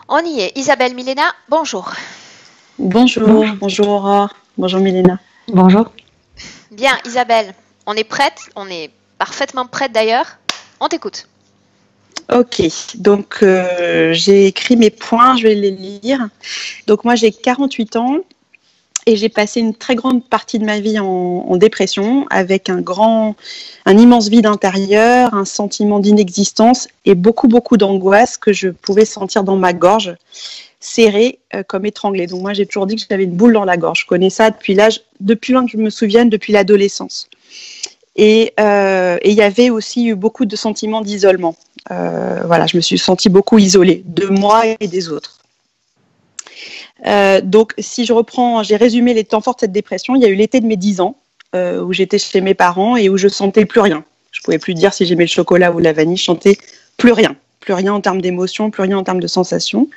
On y est. Isabelle Milena, bonjour. Bonjour, bonjour Aurore, bonjour Milena. Bonjour. Bien, Isabelle, on est prête, on est parfaitement prête d'ailleurs. On t'écoute. Ok, donc j'ai écrit mes points, je vais les lire. Donc moi j'ai 48 ans et j'ai passé une très grande partie de ma vie en dépression avec un immense vide intérieur, un sentiment d'inexistence et beaucoup d'angoisse que je pouvais sentir dans ma gorge, serrée comme étranglée. Donc moi j'ai toujours dit que j'avais une boule dans la gorge. Je connais ça depuis loin que je me souvienne, depuis l'adolescence. Et il y avait aussi eu beaucoup de sentiments d'isolement. Voilà, je me suis sentie beaucoup isolée de moi et des autres. Donc, si je reprends, j'ai résumé les temps forts de cette dépression. Il y a eu l'été de mes 10 ans, où j'étais chez mes parents et où je sentais plus rien. Je pouvais plus dire si j'aimais le chocolat ou la vanille, je sentais plus rien en termes d'émotions, plus rien en termes de sensations,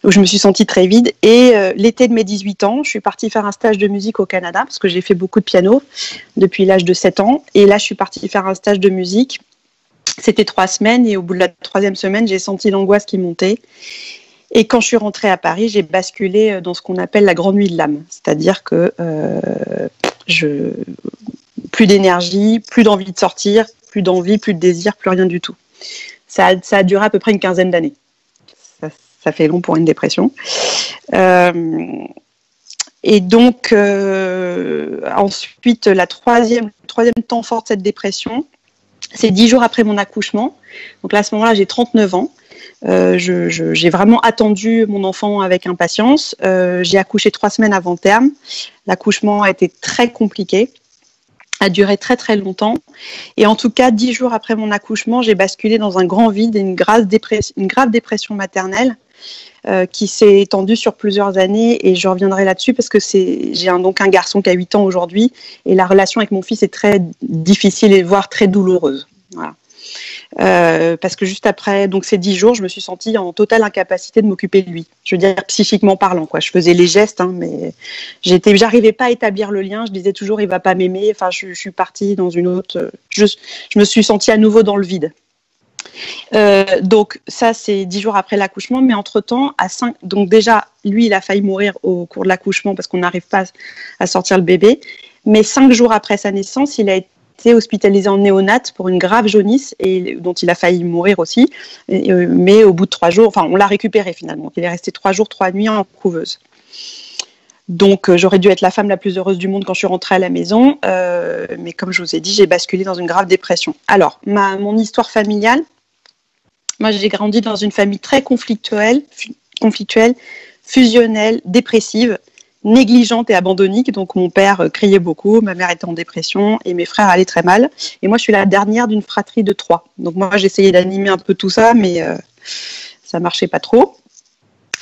où je me suis sentie très vide. Et l'été de mes 18 ans, je suis partie faire un stage de musique au Canada, parce que j'ai fait beaucoup de piano depuis l'âge de 7 ans. Et là, je suis partie faire un stage de musique. C'était 3 semaines et au bout de la 3e semaine, j'ai senti l'angoisse qui montait. Et quand je suis rentrée à Paris, j'ai basculé dans ce qu'on appelle la grande nuit de l'âme. C'est-à-dire que plus d'énergie, plus d'envie de sortir, plus d'envie, plus de désir, plus rien du tout. Ça a duré à peu près une quinzaine d'années. Ça fait long pour une dépression. Et donc, ensuite, le troisième temps fort de cette dépression, c'est 10 jours après mon accouchement. Donc là, à ce moment-là, j'ai 39 ans. J'ai vraiment attendu mon enfant avec impatience. J'ai accouché 3 semaines avant terme. L'accouchement a été très compliqué, a duré très longtemps. Et en tout cas, 10 jours après mon accouchement, j'ai basculé dans un grand vide et une grave dépression maternelle qui s'est étendue sur plusieurs années. Et je reviendrai là-dessus parce que j'ai donc un garçon qui a 8 ans aujourd'hui et la relation avec mon fils est très difficile et voire très douloureuse. Voilà. Parce que juste après donc ces 10 jours, je me suis sentie en totale incapacité de m'occuper de lui. Je veux dire psychiquement parlant, quoi. Je faisais les gestes, mais j'arrivais pas à établir le lien. Je disais toujours il va pas m'aimer. Enfin, je suis partie dans une autre. Je me suis sentie à nouveau dans le vide. Donc ça c'est 10 jours après l'accouchement, mais entre-temps donc déjà lui il a failli mourir au cours de l'accouchement parce qu'on n'arrive pas à sortir le bébé, mais 5 jours après sa naissance il a été hospitalisé en néonate pour une grave jaunisse et dont il a failli mourir aussi, mais au bout de 3 jours, enfin on l'a récupéré finalement, il est resté 3 jours 3 nuits en couveuse. Donc j'aurais dû être la femme la plus heureuse du monde quand je suis rentrée à la maison, mais comme je vous ai dit, j'ai basculé dans une grave dépression. Alors mon histoire familiale, moi, j'ai grandi dans une famille très conflictuelle, fusionnelle, dépressive, négligente et abandonnique. Donc, mon père criait beaucoup, ma mère était en dépression et mes frères allaient très mal. Et moi, je suis la dernière d'une fratrie de 3. Donc, moi, j'essayais d'animer un peu tout ça, mais ça marchait pas trop.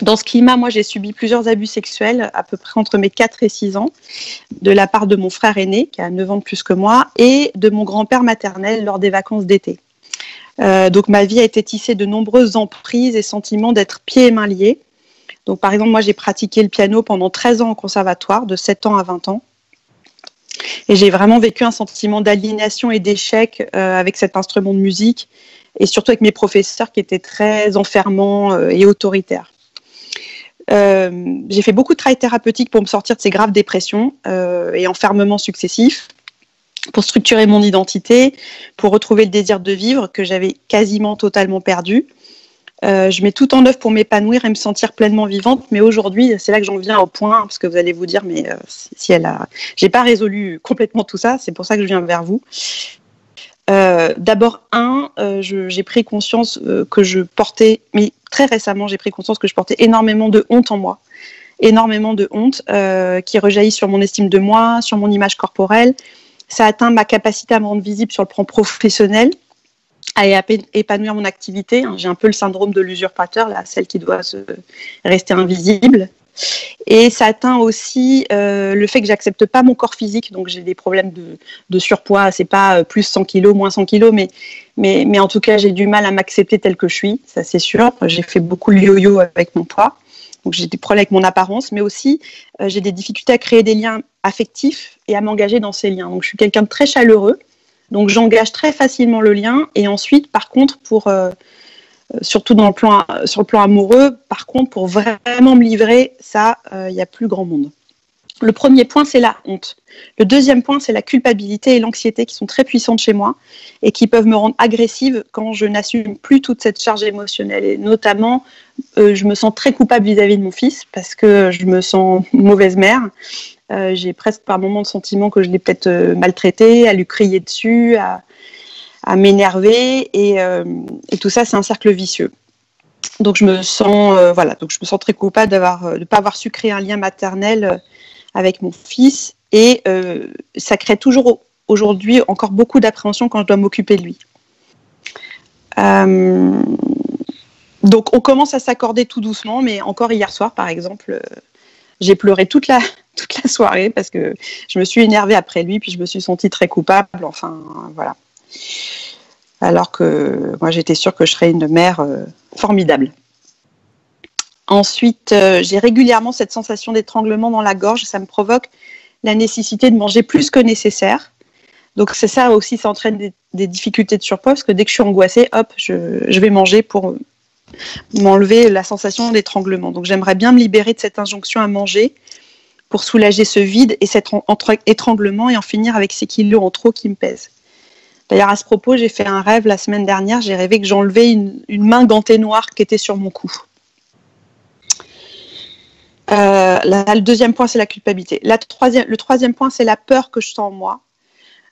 Dans ce climat, moi, j'ai subi plusieurs abus sexuels, à peu près entre mes 4 et 6 ans, de la part de mon frère aîné, qui a 9 ans de plus que moi, et de mon grand-père maternel lors des vacances d'été. Donc ma vie a été tissée de nombreuses emprises et sentiments d'être pieds et mains liés. Donc par exemple, moi j'ai pratiqué le piano pendant 13 ans au conservatoire, de 7 ans à 20 ans. Et j'ai vraiment vécu un sentiment d'aliénation et d'échec avec cet instrument de musique et surtout avec mes professeurs qui étaient très enfermants et autoritaires. J'ai fait beaucoup de travail thérapeutique pour me sortir de ces graves dépressions et enfermements successifs, pour structurer mon identité, pour retrouver le désir de vivre que j'avais quasiment totalement perdu. Je mets tout en œuvre pour m'épanouir et me sentir pleinement vivante, mais aujourd'hui, c'est là que j'en viens au point, parce que vous allez vous dire, mais j'ai pas résolu complètement tout ça, c'est pour ça que je viens vers vous. D'abord, j'ai pris conscience que je portais, mais très récemment, j'ai pris conscience que je portais énormément de honte en moi, énormément de honte qui rejaillit sur mon estime de moi, sur mon image corporelle. Ça atteint ma capacité à me rendre visible sur le plan professionnel, à épanouir mon activité. J'ai un peu le syndrome de l'usurpateur, là, celle qui doit rester invisible. Et ça atteint aussi le fait que j'accepte pas mon corps physique. Donc j'ai des problèmes de surpoids. C'est pas plus 100 kilos, moins 100 kilos, mais en tout cas j'ai du mal à m'accepter telle que je suis. Ça c'est sûr. J'ai fait beaucoup le yo-yo avec mon poids. Donc j'ai des problèmes avec mon apparence, mais aussi j'ai des difficultés à créer des liens affectifs et à m'engager dans ces liens. Donc je suis quelqu'un de très chaleureux, donc j'engage très facilement le lien. Et ensuite, par contre, pour surtout sur le plan amoureux. Par contre, pour vraiment me livrer, ça, il n'y a plus grand monde. Le premier point, c'est la honte. Le deuxième point, c'est la culpabilité et l'anxiété qui sont très puissantes chez moi et qui peuvent me rendre agressive quand je n'assume plus toute cette charge émotionnelle. Et notamment, je me sens très coupable vis-à-vis de mon fils parce que je me sens mauvaise mère. J'ai presque par moments le sentiment que je l'ai peut-être maltraité, à lui crier dessus, à m'énerver. Et tout ça, c'est un cercle vicieux. Donc je me sens très coupable de ne pas avoir su créer un lien maternel avec mon fils, et ça crée toujours aujourd'hui encore beaucoup d'appréhension quand je dois m'occuper de lui. Donc on commence à s'accorder tout doucement, mais encore hier soir par exemple, j'ai pleuré toute la soirée parce que je me suis énervée après lui, puis je me suis sentie très coupable, enfin voilà. Alors que moi j'étais sûre que je serais une mère formidable. Ensuite, j'ai régulièrement cette sensation d'étranglement dans la gorge. Ça me provoque la nécessité de manger plus que nécessaire. Donc, c'est ça aussi, ça entraîne des difficultés de surpoids parce que dès que je suis angoissée, hop, je vais manger pour m'enlever la sensation d'étranglement. Donc, j'aimerais bien me libérer de cette injonction à manger pour soulager ce vide et cet étranglement et en finir avec ces kilos en trop qui me pèsent. D'ailleurs, à ce propos, j'ai fait un rêve la semaine dernière. J'ai rêvé que j'enlevais une main gantée noire qui était sur mon cou. Le deuxième point, c'est la culpabilité. Le troisième point, c'est la peur que je sens en moi.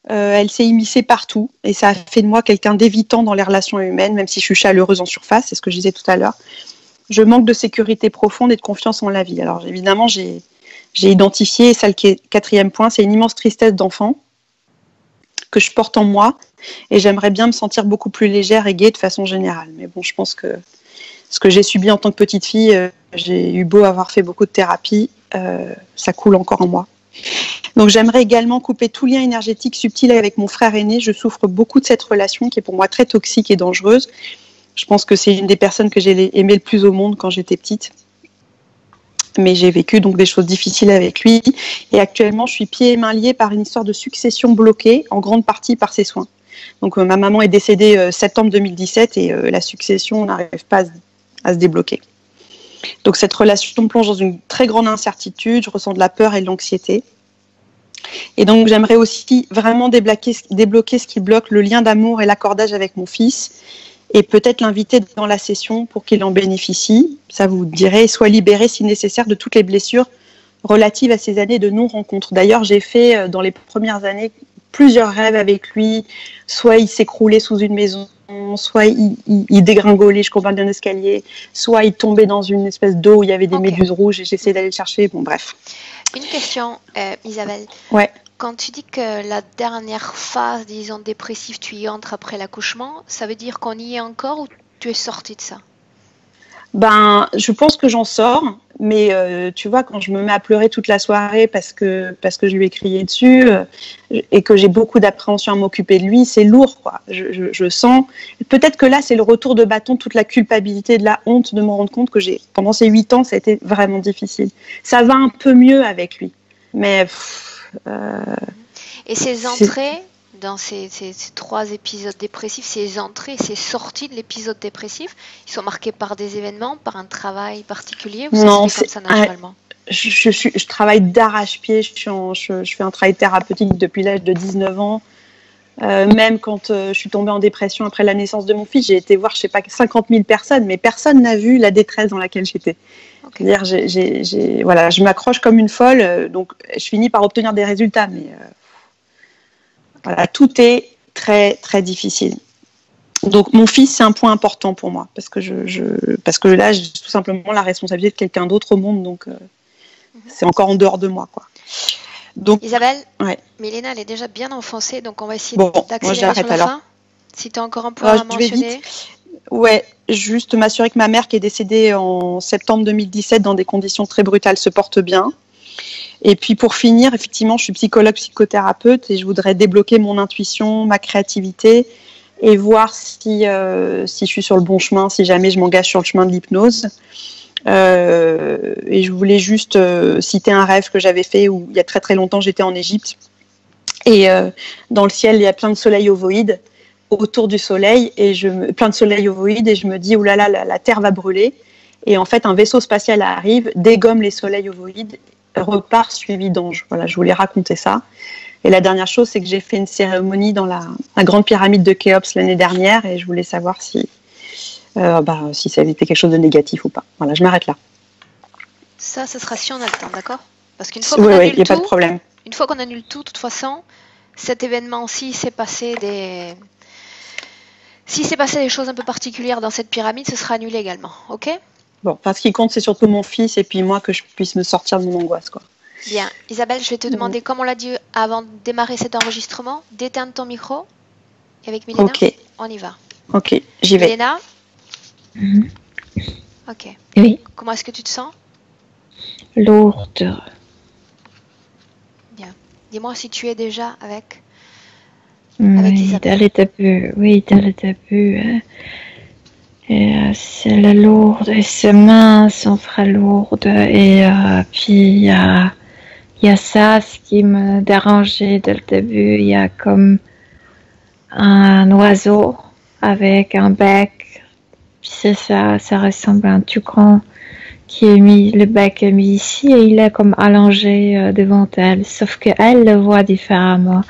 Elle s'est immiscée partout et ça a fait de moi quelqu'un d'évitant dans les relations humaines, même si je suis chaleureuse en surface, c'est ce que je disais tout à l'heure. Je manque de sécurité profonde et de confiance en la vie. Alors évidemment, j'ai identifié, et ça le quatrième point, c'est une immense tristesse d'enfant que je porte en moi et j'aimerais bien me sentir beaucoup plus légère et gaie de façon générale. Mais bon, je pense que ce que j'ai subi en tant que petite fille, j'ai eu beau avoir fait beaucoup de thérapie, ça coule encore en moi. Donc j'aimerais également couper tout lien énergétique subtil avec mon frère aîné. Je souffre beaucoup de cette relation qui est pour moi très toxique et dangereuse. Je pense que c'est une des personnes que j'ai aimé le plus au monde quand j'étais petite. Mais j'ai vécu donc des choses difficiles avec lui. Et actuellement, je suis pieds et mains liés par une histoire de succession bloquée, en grande partie par ses soins. Donc ma maman est décédée septembre 2017 et la succession n'arrive pas à se débloquer. Donc cette relation me plonge dans une très grande incertitude, je ressens de la peur et de l'anxiété. Et donc j'aimerais aussi vraiment débloquer ce qui bloque le lien d'amour et l'accordage avec mon fils et peut-être l'inviter dans la session pour qu'il en bénéficie, ça vous dirait, et soit libéré si nécessaire de toutes les blessures relatives à ces années de non-rencontre. D'ailleurs, j'ai fait dans les premières années plusieurs rêves avec lui, soit il s'écroulait sous une maison, soit il dégringolait jusqu'au bas d'un escalier, soit il tombait dans une espèce d'eau où il y avait des méduses rouges et j'essayais d'aller le chercher, bon bref. Une question, Isabelle. Ouais. Quand tu dis que la dernière phase, disons, dépressive, tu y entres après l'accouchement, ça veut dire qu'on y est encore ou tu es sortie de ça? Ben, je pense que j'en sors, mais tu vois, quand je me mets à pleurer toute la soirée parce que je lui ai crié dessus et que j'ai beaucoup d'appréhension à m'occuper de lui, c'est lourd, quoi. Je sens. Peut-être que là, c'est le retour de bâton, toute la culpabilité, de la honte de me rendre compte que pendant ces 8 ans, ça a été vraiment difficile. Ça va un peu mieux avec lui, mais. Et ces entrées dans ces 3 épisodes dépressifs, ces entrées, ces sorties de l'épisode dépressif, ils sont marqués par des événements, par un travail particulier ou non, ça se fait comme ça naturellement? Je travaille d'arrache-pied, je fais un travail thérapeutique depuis l'âge de 19 ans. Même quand je suis tombée en dépression après la naissance de mon fils, j'ai été voir, je sais pas, 50 000 personnes, mais personne n'a vu la détresse dans laquelle j'étais. Okay. C'est-à-dire, voilà, je m'accroche comme une folle, donc je finis par obtenir des résultats, mais voilà, tout est très très difficile. Donc mon fils, c'est un point important pour moi parce que là, j'ai tout simplement la responsabilité de quelqu'un d'autre au monde, donc c'est encore en dehors de moi, quoi. Donc, Isabelle, ouais. Mélina, elle est déjà bien enfoncée, donc on va essayer sur d'accélérer la alors. Fin. Si tu as encore un point à mentionner. Ouais, juste m'assurer que ma mère, qui est décédée en septembre 2017 dans des conditions très brutales, se porte bien. Et puis pour finir, effectivement, je suis psychologue, psychothérapeute et je voudrais débloquer mon intuition, ma créativité et voir si je suis sur le bon chemin, si jamais je m'engage sur le chemin de l'hypnose. Et je voulais juste citer un rêve que j'avais fait où il y a très très longtemps j'étais en Égypte et dans le ciel il y a plein de soleils ovoïdes autour du soleil, et plein de soleil ovoïdes, et je me dis, oulala, la Terre va brûler. Et en fait, un vaisseau spatial arrive, dégomme les soleils ovoïdes, repart suivi d'anges. Voilà, je voulais raconter ça. Et la dernière chose, c'est que j'ai fait une cérémonie dans la grande pyramide de Khéops l'année dernière, et je voulais savoir si ça avait été quelque chose de négatif ou pas. Voilà, je m'arrête là. Ça sera si on a le temps, d'accord? Parce qu'une fois Oui, qu'on il annule n'y a tout, pas de problème. une fois qu'on annule tout, de toute façon, cet événement-ci s'est passé s'il s'est passé des choses un peu particulières dans cette pyramide, ce sera annulé également, ok? Bon, enfin, ce qui compte, c'est surtout mon fils, et puis moi, que je puisse me sortir de mon angoisse, quoi. Bien. Isabelle, je vais te demander, comme on l'a dit avant de démarrer cet enregistrement, d'éteindre ton micro. Et avec Milena, Ok. on y va. Ok, j'y vais. Milena? Ok. Oui, Comment est-ce que tu te sens? lourde. Bien. Dis-moi si tu es déjà avec Oui, Isabelle. dans le début, c'est la lourde, et ses mains sont très lourdes, et puis il y a ça, ce qui me dérangeait dès le début, il y a comme un oiseau avec un bec, puis c'est ça ressemble à un toucan qui est mis, le bec est mis ici, et il est comme allongé devant elle, sauf qu'elle le voit différemment.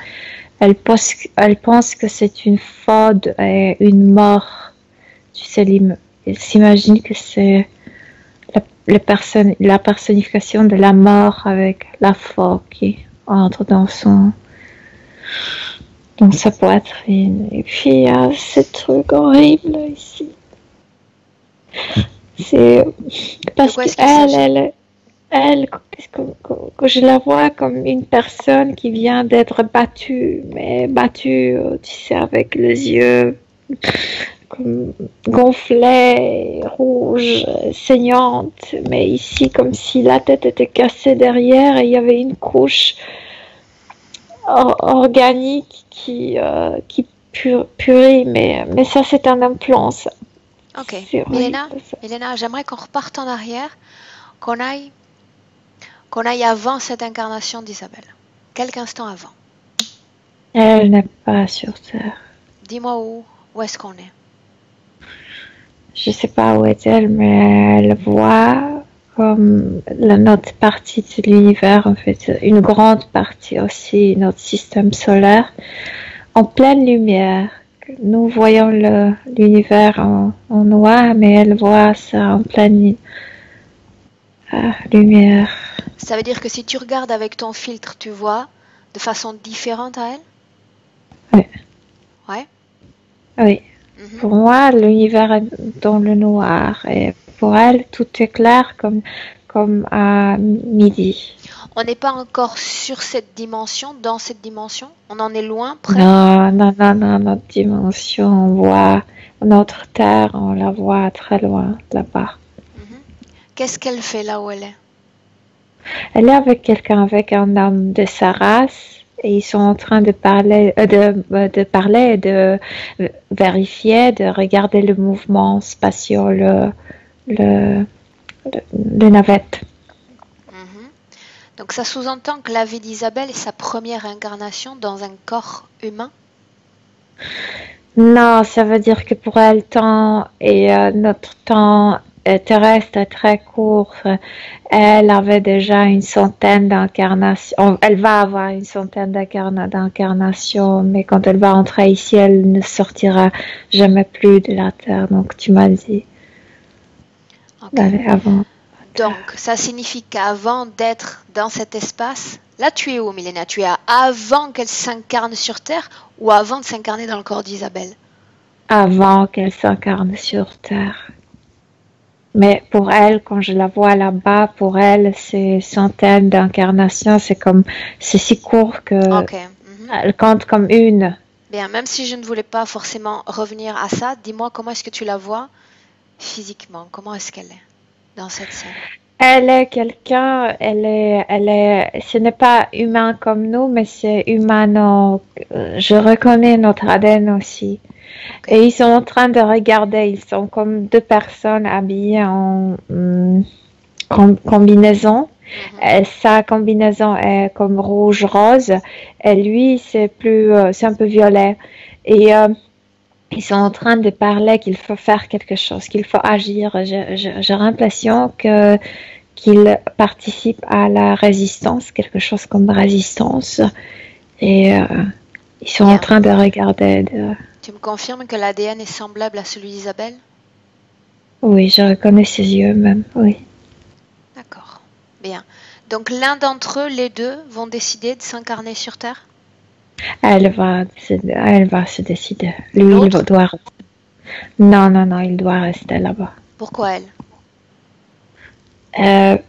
Elle pense que c'est une faute et une mort. Tu sais, elle s'imagine que c'est la personnification de la mort avec la faute qui entre dans sa poitrine. Et puis il y a ce truc horrible ici. C'est parce qu'elle, que je la vois comme une personne qui vient d'être battue, mais battue, tu sais, avec les yeux comme gonflés, rouges, saignantes, mais ici comme si la tête était cassée derrière, et il y avait une couche organique qui purit, mais ça c'est un implant, ça. Ok. Milena, j'aimerais qu'on reparte en arrière, qu'on aille avant cette incarnation d'Isabelle. Quelques instants avant. Elle n'est pas sur Terre. Dis-moi où est-ce qu'on est? Je sais pas où est-elle, mais elle voit comme notre partie de l'univers, en fait, une grande partie aussi, notre système solaire, en pleine lumière. Nous voyons l'univers en noir, mais elle voit ça en pleine lumière. Ça veut dire que si tu regardes avec ton filtre, tu vois de façon différente à elle? Oui. Ouais? Oui. Pour moi, l'univers est dans le noir, et pour elle, tout est clair comme à midi. On n'est pas encore sur cette dimension, dans cette dimension? On en est loin, près? Non, notre dimension, on voit notre Terre, on la voit très loin, là-bas. Qu'est-ce qu'elle fait là où elle est? Elle est avec quelqu'un, avec un homme de sa race, et ils sont en train de parler, de vérifier, de regarder le mouvement spatial, le navette. Donc ça sous-entend que la vie d'Isabelle est sa première incarnation dans un corps humain? Non, ça veut dire que pour elle, temps et notre temps terrestre est très court. Elle avait déjà une centaine d'incarnations. Elle va avoir une centaine d'incarnations, mais quand elle va rentrer ici, elle ne sortira jamais plus de la Terre. Donc tu m'as dit d'aller avant. Donc ça signifie qu'avant d'être dans cet espace, là tu es où, Milena? Tu es avant qu'elle s'incarne sur Terre ou avant de s'incarner dans le corps d'Isabelle? Avant qu'elle s'incarne sur Terre. Mais pour elle, quand je la vois là-bas, pour elle, ces centaines d'incarnations, c'est si court que elle compte comme une. Bien, même si je ne voulais pas forcément revenir à ça, dis-moi comment est-ce que tu la vois physiquement? Comment est-ce qu'elle est dans cette scène? Elle est quelqu'un, ce n'est pas humain comme nous, mais c'est humano. Je reconnais notre ADN aussi. Et ils sont en train de regarder, ils sont comme deux personnes habillées en combinaison. Sa combinaison est comme rouge-rose, et lui c'est un peu violet. Et ils sont en train de parler qu'il faut faire quelque chose, qu'il faut agir. J'ai l'impression qu'ils participent à la résistance, quelque chose comme résistance. Et ils sont en train de regarder. Tu me confirmes que l'ADN est semblable à celui d'Isabelle? Oui, je reconnais ses yeux même, oui. D'accord. Bien. Donc l'un d'entre eux, les deux, vont décider de s'incarner sur Terre? Elle va se décider. Lui, il doit... Non, il doit rester là-bas. Pourquoi elle?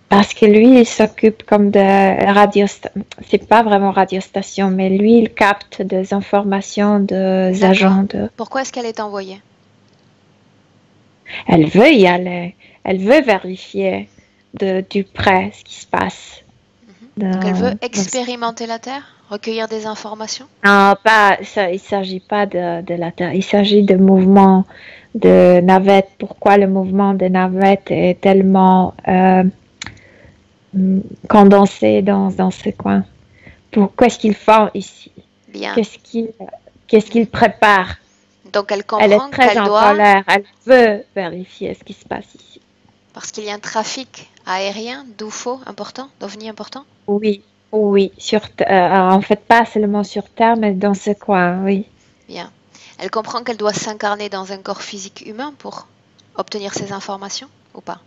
Parce que lui, il s'occupe comme de radiostation. C'est pas vraiment radiostation, mais lui, il capte des informations des agents de... Pourquoi est-ce qu'elle est envoyée? Elle veut y aller. Elle veut vérifier du près ce qui se passe. Donc elle veut expérimenter la Terre? Recueillir des informations? Non, pas, il ne s'agit pas de la Terre. Il s'agit de mouvement de navette. Pourquoi le mouvement de navette est tellement condensé dans ce coin? Qu'est-ce qu'ils font ici? Bien. Qu'est-ce qu'ils préparent? Donc elle comprend elle est très en colère. Elle veut vérifier ce qui se passe ici. Parce qu'il y a un trafic aérien d'UFO important, d'OVNI important? Oui, en fait pas seulement sur Terre, mais dans ce coin, oui. Bien. Elle comprend qu'elle doit s'incarner dans un corps physique humain pour obtenir ces informations ou pas?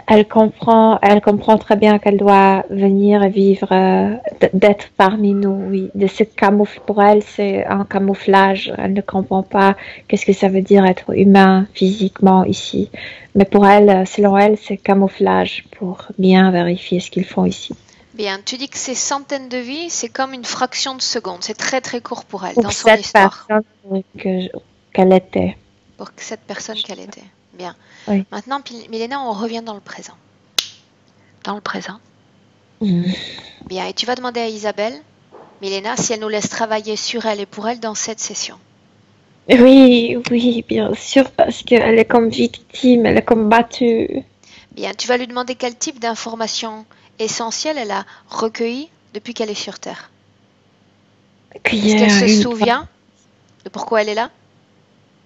Elle comprend très bien qu'elle doit venir et vivre, d'être parmi nous, oui. De se camoufler, pour elle, c'est un camouflage. Elle ne comprend pas qu'est-ce que ça veut dire être humain physiquement ici. Mais pour elle, selon elle, c'est camouflage pour bien vérifier ce qu'ils font ici. Bien, tu dis que ces centaines de vies, c'est comme une fraction de seconde. C'est très très court pour elle, pour dans son histoire. Qu'elle était. Pour cette personne qu'elle était. Bien. Oui. Maintenant, Milena, on revient dans le présent. Dans le présent. Bien, et tu vas demander à Isabelle, Milena, si elle nous laisse travailler sur elle et pour elle dans cette session. Oui, bien sûr, parce qu'elle est comme victime, elle est comme battue. Bien, tu vas lui demander quel type d'informations essentielles elle a recueillies depuis qu'elle est sur Terre. Est-ce qu'elle se souvient de pourquoi elle est là?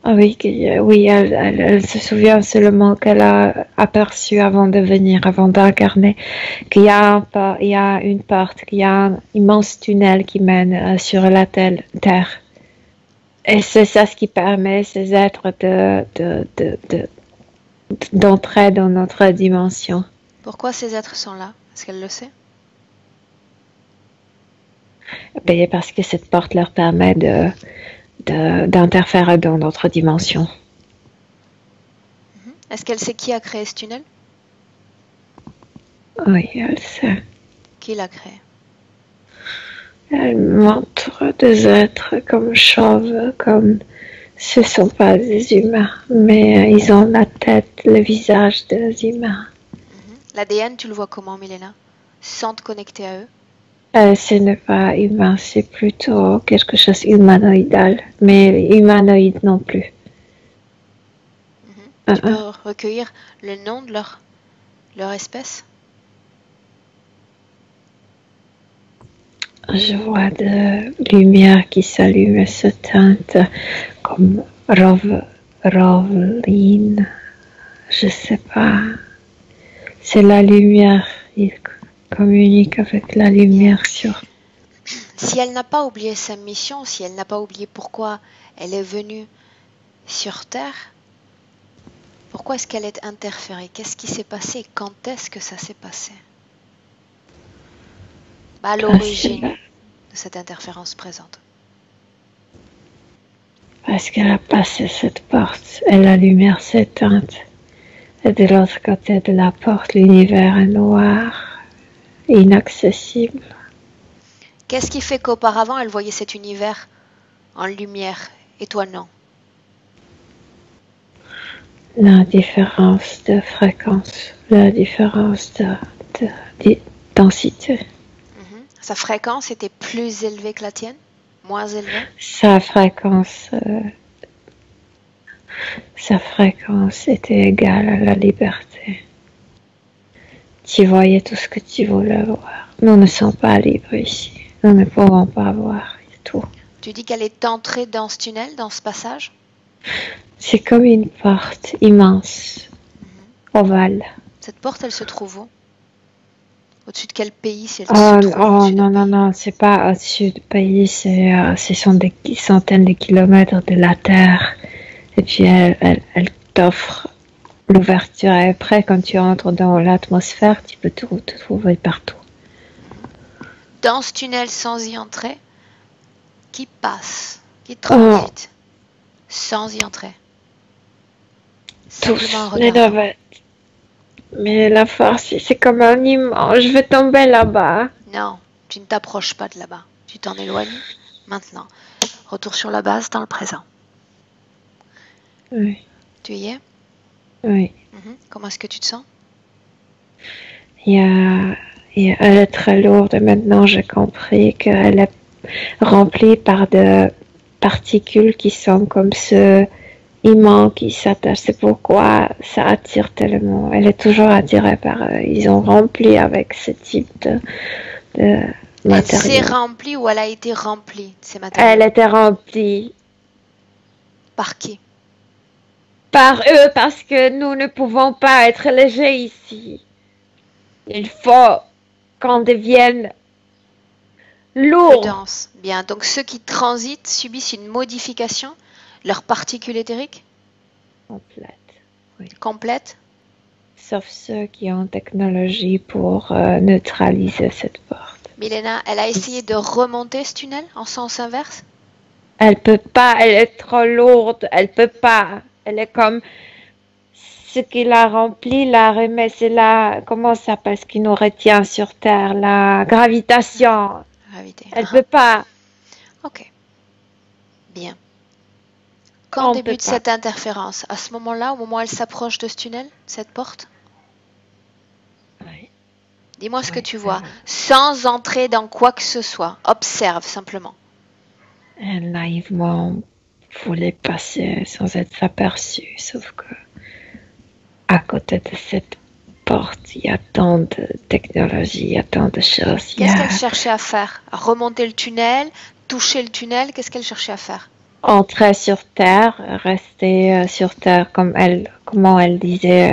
Ah oui, elle se souvient seulement qu'elle a aperçu avant de venir, avant d'incarner, qu'il y a une porte, qu'il y a un immense tunnel qui mène sur la Terre. Et c'est ça ce qui permet ces êtres d'entrer dans notre dimension. Pourquoi ces êtres sont là? Est-ce qu'elle le sait? Parce que cette porte leur permet d'interférer dans notre dimension. Est-ce qu'elle sait qui a créé ce tunnel? Oui, elle sait. Qui l'a créé? Elle montre des êtres comme chauves, comme ce ne sont pas des humains, mais ils ont la tête, le visage des humains. L'ADN, tu le vois comment, Milena? Sans te connecter à eux? Ce n'est pas humain, c'est plutôt quelque chose humanoïdal, mais humanoïde non plus. Tu peux recueillir le nom de leur espèce? Je vois de lumière qui s'allume et se teinte comme Roveline. Je sais pas. C'est la lumière. Il communique avec la lumière sur. Si elle n'a pas oublié sa mission, si elle n'a pas oublié pourquoi elle est venue sur Terre, pourquoi est-ce qu'elle est interférée? Qu'est-ce qui s'est passé? Quand est-ce que ça s'est passé? À l'origine de cette interférence présente. Parce qu'elle a passé cette porte et la lumière s'est éteinte. Et de l'autre côté de la porte, l'univers est noir, inaccessible. Qu'est-ce qui fait qu'auparavant, elle voyait cet univers en lumière et toi non? La différence de fréquence, la différence de densité. Sa fréquence était plus élevée que la tienne? Moins élevée? Sa fréquence était égale à la liberté. Tu voyais tout ce que tu voulais voir. Nous ne sommes pas libres ici. Nous ne pouvons pas voir tout. Tu dis qu'elle est entrée dans ce tunnel, dans ce passage? C'est comme une porte immense, ovale. Cette porte, elle se trouve où? Au-dessus de quel pays, si elle se Oh, trouve oh, au-dessus de non, non, pays? non, c'est pas au-dessus du pays, ce sont des centaines de kilomètres de la Terre. Et puis elle t'offre l'ouverture. Et après, quand tu entres dans l'atmosphère, tu peux te trouver partout. Dans ce tunnel, sans y entrer, qui passe, qui transite, sans y entrer? Simplement en Tous les regardant. navettes. Mais la force, c'est comme un immense. Je vais tomber là-bas. Non, tu ne t'approches pas de là-bas. Tu t'en éloignes maintenant. Retour sur la base dans le présent. Oui, Tu y es? oui. Comment est-ce que tu te sens? Elle est très lourde. Maintenant, j'ai compris qu'elle est remplie par des particules qui sont comme ce immense qui s'attachent. C'est pourquoi ça attire tellement. Elle est toujours attirée par eux. Ils ont rempli avec ce type de Elle s'est matériaux. remplie ou elle a été remplie, ces matériaux? Elle était remplie Par qui? par eux parce que nous ne pouvons pas être légers ici. Il faut qu'on devienne lourd. Peu dense. Bien, donc ceux qui transitent subissent une modification, leurs particules éthériques complètes. Sauf ceux qui ont technologie pour neutraliser cette porte. Milena, elle a essayé de remonter ce tunnel en sens inverse? Elle peut pas, elle est trop lourde, elle peut pas. Elle est comme ce qui la remplit, la remet, c'est la, comment ça s'appelle, ce qui nous retient sur Terre, la gravitation. Gravité. Elle peut pas. Ok. Bien. Quand On débute peut pas. cette interférence? À ce moment-là, au moment où elle s'approche de ce tunnel, cette porte? Oui. Dis-moi ce que tu vois, sans entrer dans quoi que ce soit. Observe simplement. Elle naïvement voulait passer sans être aperçue, sauf que à côté de cette porte, il y a tant de technologie, il y a tant de choses. Qu'est-ce qu'elle cherchait à faire? À remonter le tunnel, toucher le tunnel, qu'est-ce qu'elle cherchait à faire? Entrer sur Terre, rester sur Terre comment elle disait,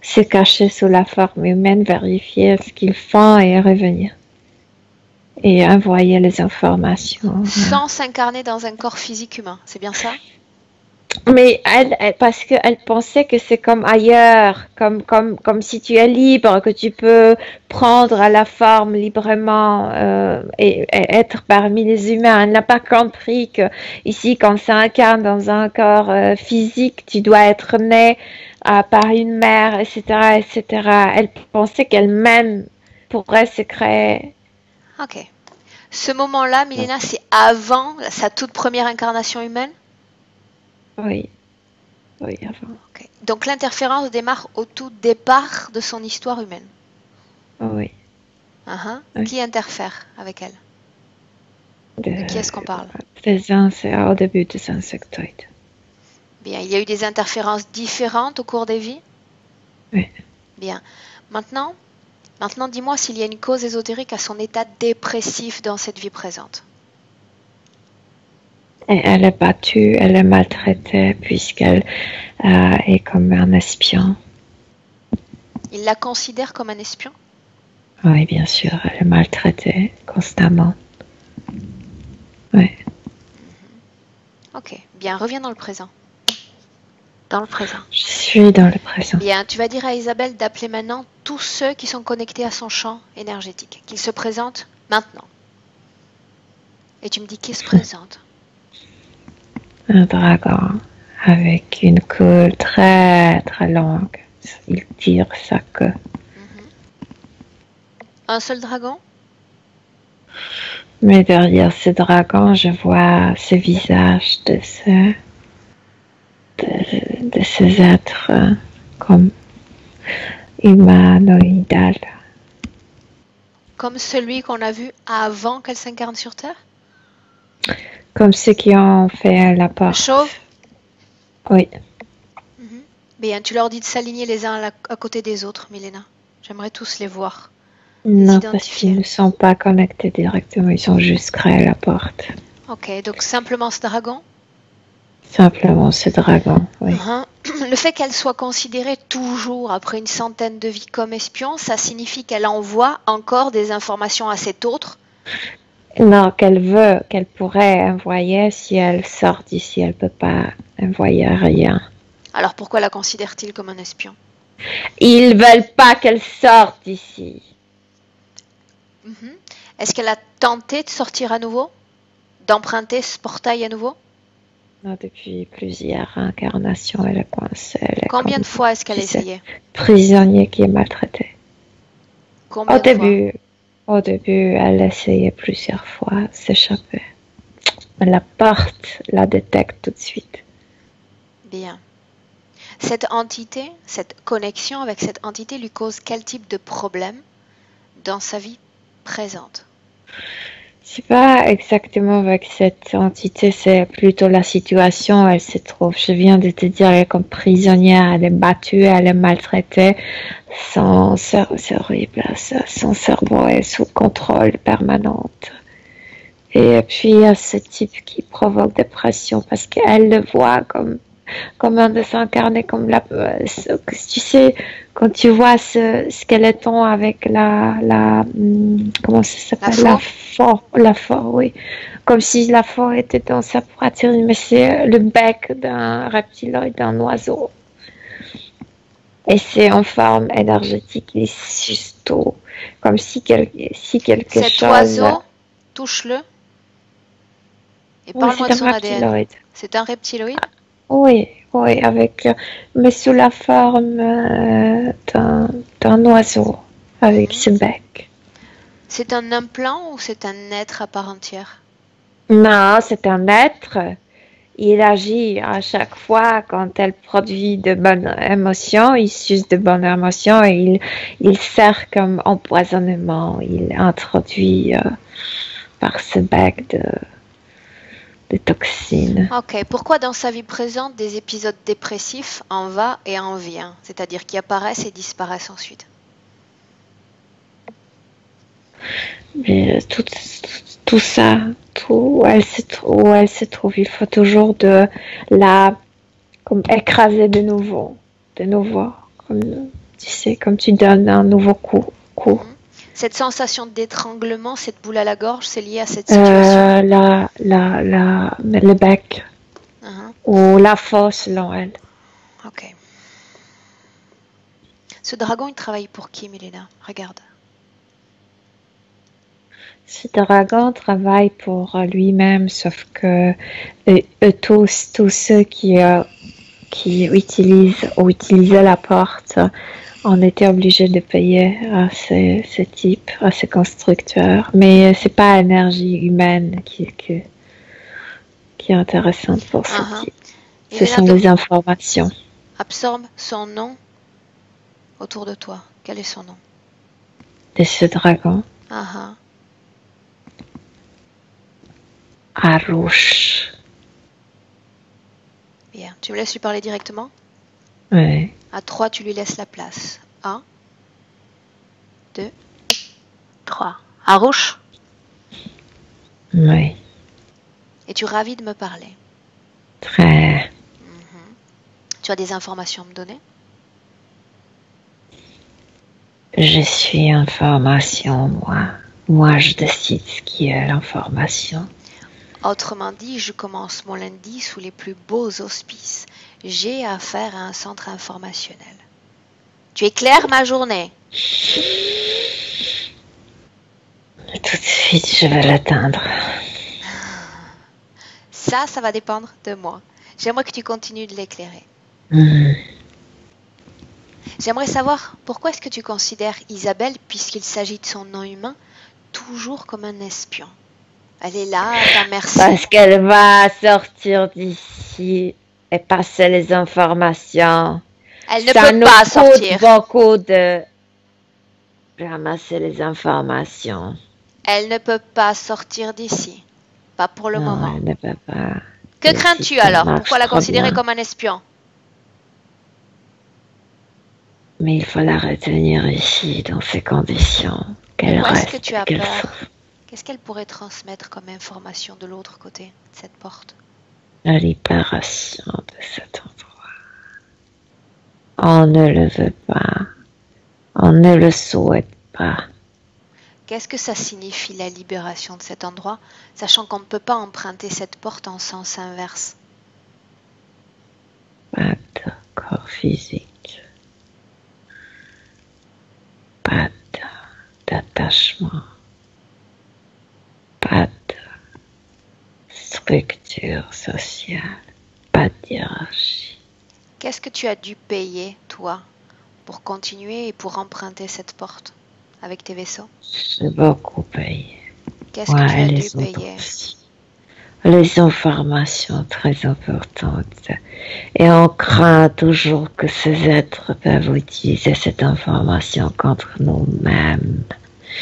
se cacher sous la forme humaine, vérifier ce qu'ils font et revenir. Et envoyer les informations. Sans s'incarner dans un corps physique humain, c'est bien ça? Mais parce qu'elle pensait que c'est comme ailleurs, comme si tu es libre, que tu peux prendre la forme librement et être parmi les humains. Elle n'a pas compris que ici, quand ça incarne dans un corps physique, tu dois être né par une mère, etc., etc. Elle pensait qu'elle-même pourrait se créer. Ok. Ce moment-là, Milena, c'est avant sa toute première incarnation humaine? Oui, oui, avant. Okay. Donc l'interférence démarre au tout départ de son histoire humaine. Oui. Oui. Qui interfère avec elle? De qui est-ce qu'on parle? Au début des insectoïdes. Bien, il y a eu des interférences différentes au cours des vies? Oui. Bien. Maintenant, dis-moi s'il y a une cause ésotérique à son état dépressif dans cette vie présente. Et elle est battue, elle est maltraitée puisqu'elle est comme un espion. Il la considère comme un espion? Oui, bien sûr, elle est maltraitée constamment. Oui. Ok, bien, reviens dans le présent. Dans le présent. Je suis dans le présent. Bien, tu vas dire à Isabelle d'appeler maintenant tous ceux qui sont connectés à son champ énergétique, qu'ils se présentent maintenant. Et tu me dis qui se présente? Un dragon avec une queue très très longue. Il tire sa queue. Un seul dragon? Mais derrière ce dragon, je vois ce visage de ces êtres comme humanoïdal. Comme celui qu'on a vu avant qu'elle s'incarne sur Terre? Comme ceux qui ont fait la porte. Chauve? Oui. Bien, tu leur dis de s'aligner les uns à côté des autres, Milena. J'aimerais tous les voir. Non, parce qu'ils ne sont pas connectés directement, ils ont juste créé la porte. Ok, donc simplement ce dragon. Simplement ce dragon, oui. Le fait qu'elle soit considérée toujours après une centaine de vies comme espion, ça signifie qu'elle envoie encore des informations à cet autre. Non, qu'elle pourrait envoyer si elle sort d'ici, elle peut pas envoyer rien. Alors pourquoi la considère-t-il comme un espion? Ils veulent pas qu'elle sorte d'ici. Est-ce qu'elle a tenté de sortir à nouveau? D'emprunter ce portail à nouveau? Non, depuis plusieurs incarnations, elle est coincée. Combien de fois est-ce qu'elle a essayé? Prisonnier qui est maltraité. Combien de fois? Au début, elle essayait plusieurs fois de s'échapper. Mais la porte la détecte tout de suite. Bien. Cette entité, cette connexion avec cette entité lui cause quel type de problème dans sa vie présente? C'est pas exactement avec cette entité, c'est plutôt la situation où elle se trouve. Je viens de te dire, elle est comme prisonnière, elle est battue, elle est maltraitée. C'est horrible, son cerveau est sous contrôle permanent. Et puis il y a ce type qui provoque dépression parce qu'elle le voit comme un dessin incarné, comme tu sais, quand tu vois ce skeleton avec comment ça s'appelle? La force, oui. Comme si la force était dans sa poitrine, mais c'est le bec d'un reptiloïde, d'un oiseau. Et c'est en forme énergétique, il est juste tout. Comme si quelque chose... Cet oiseau, touche-le. Et parle-moi de son ADN. C'est un reptiloïde? Oui, mais sous la forme d'un oiseau, avec ce bec. C'est un implant ou c'est un être à part entière? Non, c'est un être. Il agit à chaque fois quand elle produit de bonnes émotions, il suce de bonnes émotions et il sert comme empoisonnement. Il introduit par ce bec de toxines. Ok, pourquoi dans sa vie présente des épisodes dépressifs en va et en vient, c'est-à-dire qui apparaissent et disparaissent ensuite? Mais tout ça, où elle se trouve, il faut toujours de la comme écraser de nouveau, comme tu sais, comme tu donnes un nouveau coup. Cette sensation d'étranglement, cette boule à la gorge, c'est lié à cette situation? Le bec. Ou la fosse, selon elle. Ok. Ce dragon, il travaille pour qui, Milena? Regarde. Ce dragon travaille pour lui-même, sauf que tous ceux qui utilisaient la porte on était obligé de payer à ce type, à ce constructeur. Mais c'est pas l'énergie humaine qui est intéressante pour ce type. Ce sont les informations. Absorbe son nom autour de toi. Quel est son nom? De ce dragon. Arouche. Bien. Tu me laisses lui parler directement? Oui. À 3, tu lui laisses la place. 1, 2, 3. Arouche? Oui. Es-tu ravi de me parler? Très. Tu as des informations à me donner? Je suis information, moi. Moi, je décide ce qui est l'information. Autrement dit, je commence mon lundi sous les plus beaux auspices. J'ai affaire à un centre informationnel. Tu éclaires ma journée. Tout de suite, je vais l'atteindre. Ça va dépendre de moi. J'aimerais que tu continues de l'éclairer. J'aimerais savoir pourquoi est-ce que tu considères Isabelle, puisqu'il s'agit de son nom humain, toujours comme un espion. Elle est là, à ta merci. Parce qu'elle va sortir d'ici et passer les informations. Elle ne peut pas sortir. Ça nous coûte beaucoup de ramasser les informations. Elle ne peut pas sortir d'ici. Pas pour le moment. Elle ne peut pas. Que crains-tu alors? Pourquoi la considérer comme un espion? Mais il faut la retenir ici, dans ces conditions. Qu'elle reste. Est-ce que tu as peur Qu'est-ce qu'elle pourrait transmettre comme information de l'autre côté de cette porte? La libération de cet endroit. On ne le veut pas. On ne le souhaite pas. Qu'est-ce que ça signifie la libération de cet endroit, sachant qu'on ne peut pas emprunter cette porte en sens inverse? Pas de corps physique. Pas d'attachement. Pas de structure sociale. Pas de hiérarchie. Qu'est-ce que tu as dû payer, toi, pour continuer et pour emprunter cette porte avec tes vaisseaux? J'ai beaucoup payé. Qu'est-ce que tu as dû payer? Les informations très importantes. Et on craint toujours que ces êtres peuvent utiliser cette information contre nous-mêmes.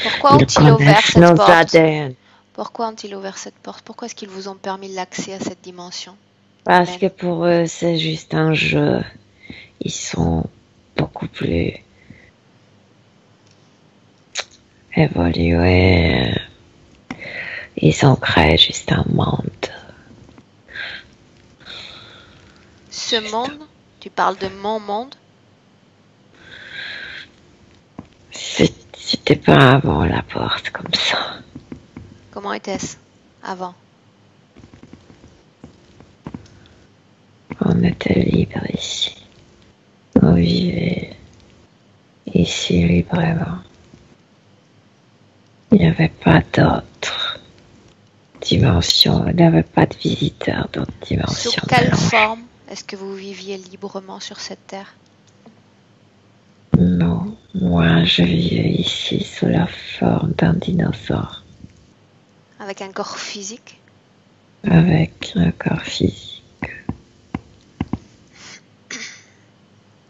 Pourquoi ont-ils ouvert cette nos porte? ADN. Pourquoi ont-ils ouvert cette porte? Pourquoi est-ce qu'ils vous ont permis l'accès à cette dimension? Parce que pour eux, c'est juste un jeu. Ils sont beaucoup plus évolués. Ils ont créé juste un monde. Ce monde? Tu parles de mon monde? C'était pas avant la porte comme ça. Comment était-ce avant? On était libre ici. On vivait ici librement. Il n'y avait pas d'autres dimensions. Il n'y avait pas de visiteurs d'autres dimensions. Sous quelle forme est-ce que vous viviez librement sur cette terre? Non, moi je vivais ici sous la forme d'un dinosaure. Avec un corps physique? Avec un corps physique.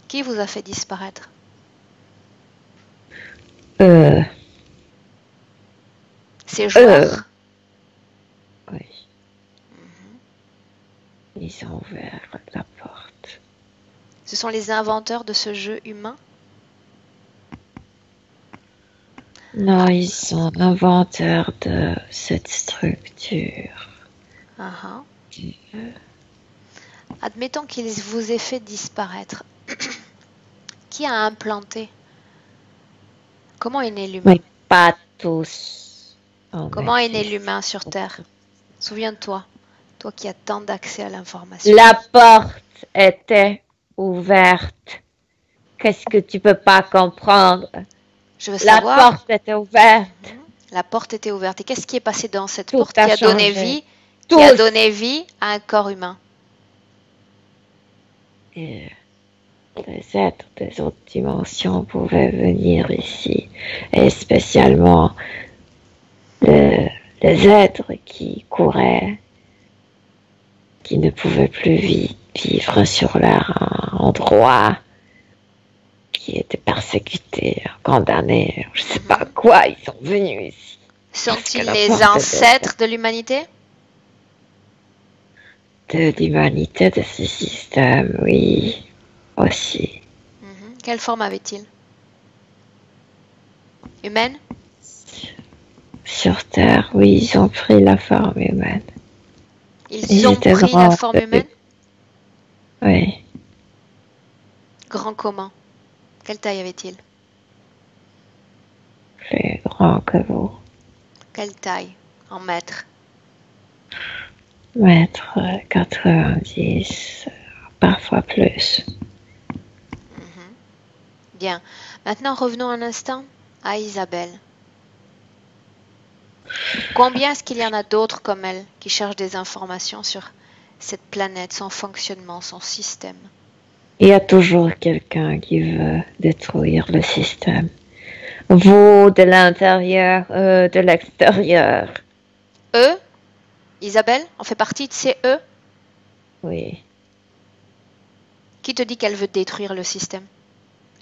Qui vous a fait disparaître? Ces joueurs? Oui. Ils ont ouvert la porte. Ce sont les inventeurs de ce jeu humain? Non, ils sont inventeurs de cette structure. Admettons qu'ils vous aient fait disparaître. Qui a implanté? Comment est né l'humain? Mais pas tous. Comment est né l'humain sur Terre? Souviens-toi, toi qui as tant d'accès à l'information. La porte était ouverte. Qu'est-ce que tu peux pas comprendre? Je veux savoir. La porte était ouverte. La porte était ouverte. Et qu'est-ce qui est passé dans cette Tout porte a qui a donné changé. vie, Tous. qui a donné vie à un corps humain? Et les êtres des autres dimensions pouvaient venir ici. Et spécialement les êtres qui couraient, qui ne pouvaient plus vivre sur leur endroit, qui étaient persécutés, condamnés, je sais pas quoi, ils sont venus ici. Sont-ils les ancêtres de l'humanité? De l'humanité, de ce système, oui, aussi. Quelle forme avait-il? Humaine? Sur Terre, oui, ils ont pris la forme humaine. Ils ont pris la forme humaine? Oui. Grand comment? Quelle taille avait-il? Plus grand que vous. Quelle taille? En mètres? Mètre 90, parfois plus. Bien. Maintenant, revenons un instant à Isabelle. Combien est-ce qu'il y en a d'autres comme elle qui cherchent des informations sur cette planète, son fonctionnement, son système? Il y a toujours quelqu'un qui veut détruire le système. Vous, de l'intérieur, de l'extérieur. Eux? Isabelle, on fait partie de ces eux? Oui. Qui te dit qu'elle veut détruire le système?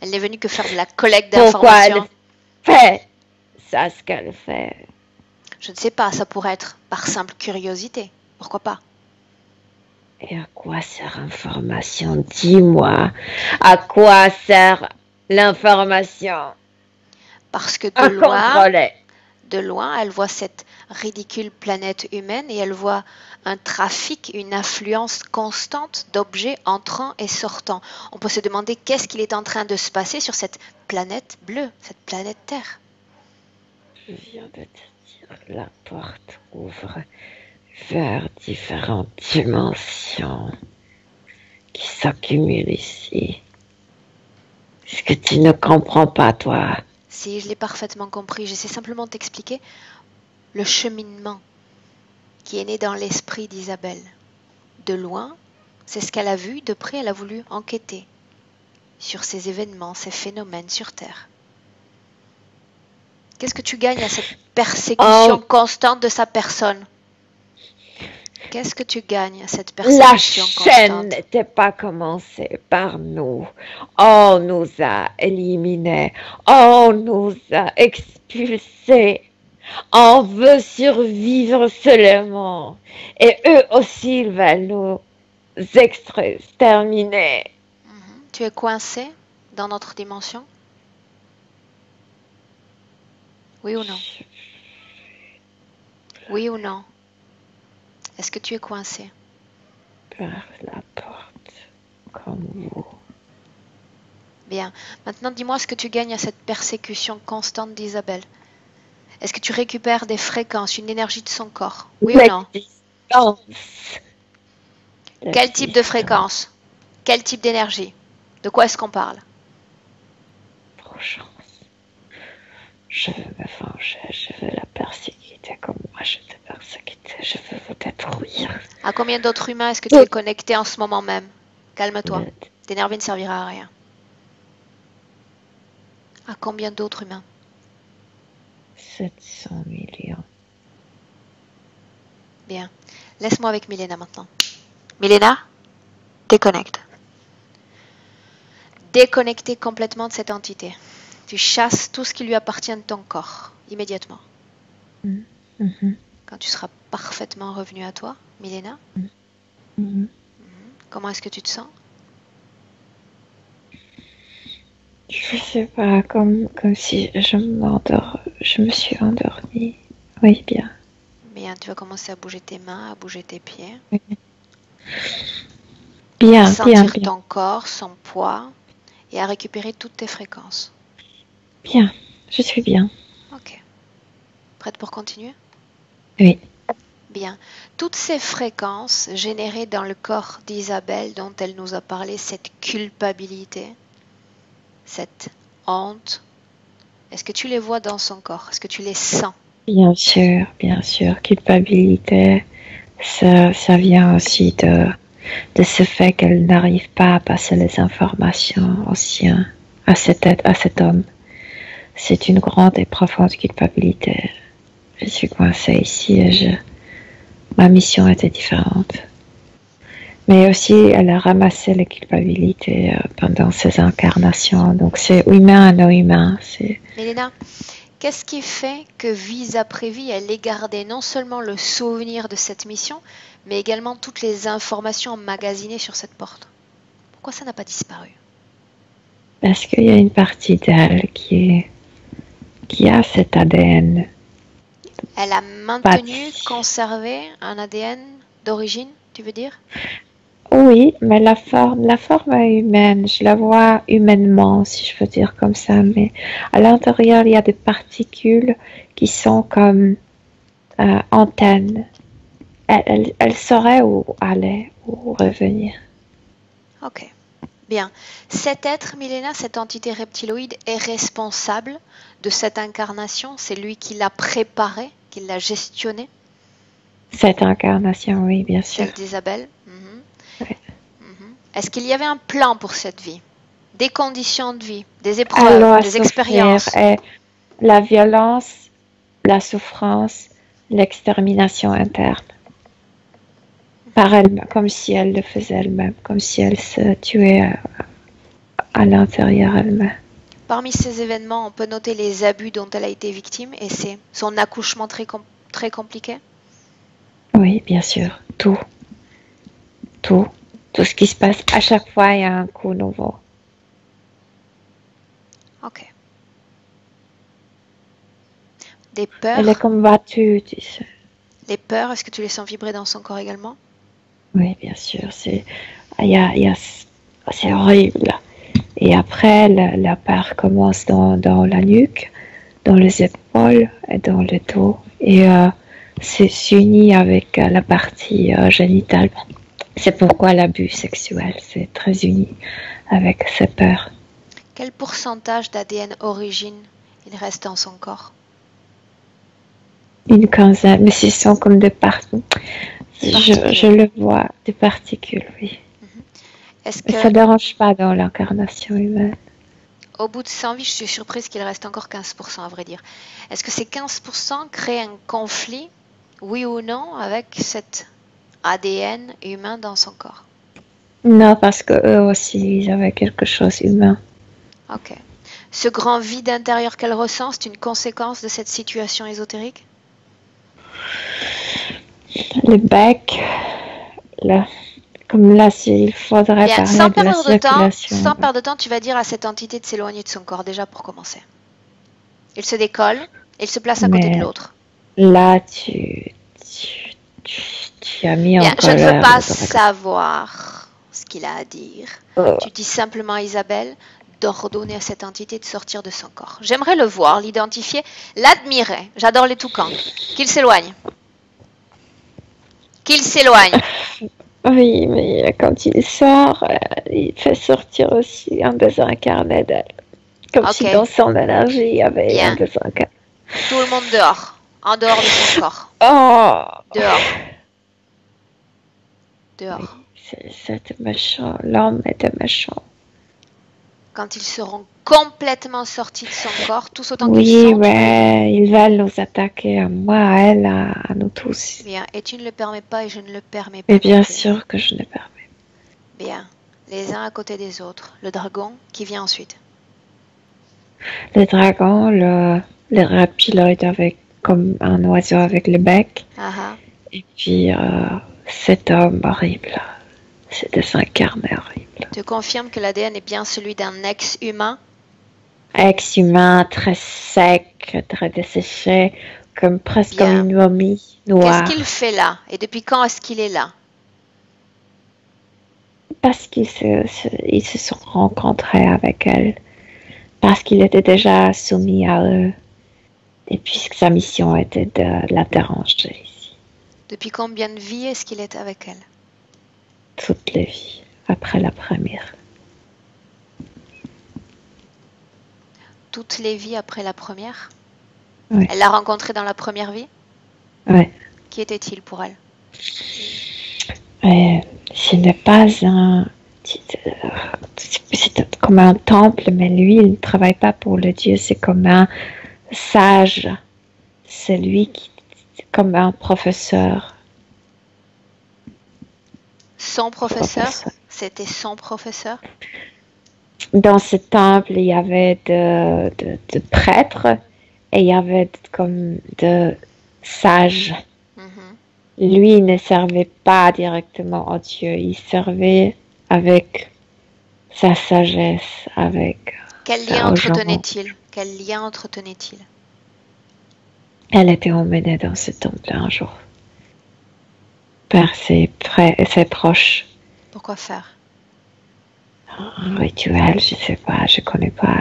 Elle n'est venue que faire de la collecte d'informations. Pourquoi elle fait ça, ce qu'elle fait? Je ne sais pas, ça pourrait être par simple curiosité. Pourquoi pas? Et à quoi sert l'information? Dis-moi, à quoi sert l'information? Parce que de loin, elle voit cette ridicule planète humaine et elle voit un trafic, une affluence constante d'objets entrant et sortant. On peut se demander qu'est-ce qu'il est en train de se passer sur cette planète bleue, cette planète Terre. Je viens de te dire, la porte ouvre vers différentes dimensions qui s'accumulent ici. Est-ce que tu ne comprends pas, toi? Si, je l'ai parfaitement compris, j'essaie simplement de t'expliquer le cheminement qui est né dans l'esprit d'Isabelle. De loin, c'est ce qu'elle a vu, de près, elle a voulu enquêter sur ces événements, ces phénomènes sur Terre. Qu'est-ce que tu gagnes à cette persécution constante de sa personne? Qu'est-ce que tu gagnes à cette persécution constante? La chaîne n'était pas commencée par nous. On nous a éliminés. On nous a expulsés. On veut survivre seulement. Et eux aussi, ils veulent nous exterminer. Tu es coincé dans notre dimension? Oui ou non? Oui ou non? Est-ce que tu es coincé? Vers la porte, comme vous. Bien. Maintenant, dis-moi ce que tu gagnes à cette persécution constante d'Isabelle. Est-ce que tu récupères des fréquences, une énergie de son corps? Oui ou non? Quel type de fréquence? Quel type d'énergie? De quoi est-ce qu'on parle? Vengeance. Je veux me venger, je veux la persécuter comme moi je te persécute, je veux vous détruire. À combien d'autres humains est-ce que tu es connecté en ce moment même? Calme-toi. T'énerver ne servira à rien. À combien d'autres humains? 700 millions. Bien. Laisse-moi avec Milena maintenant. Milena, déconnecte. Déconnectez complètement de cette entité. Tu chasses tout ce qui lui appartient de ton corps, immédiatement. Quand tu seras parfaitement revenu à toi, Milena, comment est-ce que tu te sens? Je sais pas, comme si je me suis endormie. Oui, bien. Bien, tu vas commencer à bouger tes mains, à bouger tes pieds. Bien, à sentir ton corps, son poids, et à récupérer toutes tes fréquences. Bien, je suis bien. Ok. Prête pour continuer? Oui. Bien. Toutes ces fréquences générées dans le corps d'Isabelle dont elle nous a parlé, cette culpabilité, cette honte, est-ce que tu les vois dans son corps? Est-ce que tu les sens? Bien sûr, culpabilité, ça vient aussi de ce fait qu'elle n'arrive pas à passer les informations au sien, à cet homme. C'est une grande et profonde culpabilité. Je suis coincée ici et ma mission était différente. Mais aussi, elle a ramassé les culpabilités pendant ses incarnations. Donc, c'est humain à non humain. Milena, qu'est-ce qui fait que vie après vie, elle ait gardé non seulement le souvenir de cette mission, mais également toutes les informations emmagasinées sur cette porte? Pourquoi ça n'a pas disparu? Parce qu'il y a une partie d'elle qui a cet ADN. Elle a maintenu, conservé un ADN d'origine, tu veux dire? Oui, mais la forme est humaine. Je la vois humainement, si je peux dire comme ça. Mais à l'intérieur, il y a des particules qui sont comme antennes. Elle saurait où aller, où revenir. Ok. Bien. Cet être, Milena, cette entité reptiloïde, est responsable de cette incarnation. C'est lui qui l'a préparée, qui l'a gestionnée. Cette incarnation, oui, bien sûr. Celle d'Isabelle. Ouais. Est-ce qu'il y avait un plan pour cette vie? Des conditions de vie, des épreuves, des expériences? La violence, la souffrance, l'extermination interne. Par elle, comme si elle le faisait elle-même, comme si elle se tuait à l'intérieur elle-même. Parmi ces événements, on peut noter les abus dont elle a été victime et c'est son accouchement très compliqué? Oui, bien sûr. Tout ce qui se passe, à chaque fois, il y a un coup nouveau. Ok. Des peurs? Elle est combattue, tu sais. Les peurs, est-ce que tu les sens vibrer dans son corps également? Oui, bien sûr, c'est horrible. Et après, la peur commence dans la nuque, dans les épaules et dans le dos. Et c'est s'unit avec la partie génitale. C'est pourquoi l'abus sexuel, c'est très uni avec ces peurs. Quel pourcentage d'ADN origine il reste dans son corps? Une quinzaine, mais ce sont comme des particules. Je le vois, des particules, oui. Est-ce Mais que, ça ne dérange pas dans l'incarnation humaine. au bout de 100 vies, je suis surprise qu'il reste encore 15% à vrai dire. Est-ce que ces 15% créent un conflit, oui ou non, avec cet ADN humain dans son corps? Non, parce que eux aussi, ils avaient quelque chose humain. Ok. Ce grand vide intérieur qu'elle ressent, c'est une conséquence de cette situation ésotérique? Le bec, là, comme là, il faudrait Bien, parler sans de la perdre de temps, circulation. sans perdre de temps, tu vas dire à cette entité de s'éloigner de son corps, déjà pour commencer. Il se décolle, il se place à côté de Mais l'autre. là, tu as mis en Bien, je ne veux colère pas le dragon. savoir ce qu'il a à dire. Oh. Tu dis simplement à Isabelle d'ordonner à cette entité de sortir de son corps. J'aimerais le voir, l'identifier, l'admirer. J'adore les toucans. Qu'il s'éloigne. Qu'il s'éloigne. Oui, mais quand il sort, il fait sortir aussi un désincarné d'elle. Comme Ok. si dans son énergie, il y avait Bien. un désincarné. Tout le monde dehors. En dehors de son corps. Oh, Dehors. Dehors. c'était méchant. L'homme était méchant. Quand ils seront complètement sortis de son corps, tous autant qu'ils Oui, sont. mais ils veulent nous attaquer à moi, à elle, à nous tous. Bien, et tu ne le permets pas et je ne le permets pas. Mais bien non plus. sûr que je ne permets. Bien, les uns à côté des autres. Le dragon qui vient ensuite. Les dragons, les reptiloïdes avec comme un oiseau avec le bec. Ah ah. Et puis cet homme horrible. C'est désincarné horrible. Te confirme que l'ADN est bien celui d'un ex-humain? Ex-humain, très sec, très desséché, comme presque Bien. comme une momie noire. Qu'est-ce qu'il fait là? Et depuis quand est-ce qu'il est là? Parce qu'ils se sont rencontrés avec elle. Parce qu'il était déjà soumis à eux. Et puisque sa mission était de la déranger ici. Depuis combien de vies est-ce qu'il est avec elle? Toutes les vies, après la première. Toutes les vies après la première? Oui. Elle l'a rencontré dans la première vie? Oui. Qui était-il pour elle? Ce n'est pas c'est comme un temple, mais lui, il ne travaille pas pour le Dieu, c'est comme un sage. C'est lui qui, comme un professeur. Son professeur? C'était son professeur? Dans ce temple, il y avait de prêtres et il y avait comme de sages. Mhm. Lui, il ne servait pas directement à Dieu, il servait avec sa sagesse, avec Quel lien entretenait-il? Quel lien entretenait-il? Elle était emmenée dans ce temple un jour par ses proches. Pourquoi faire? Un rituel, je sais pas, je connais pas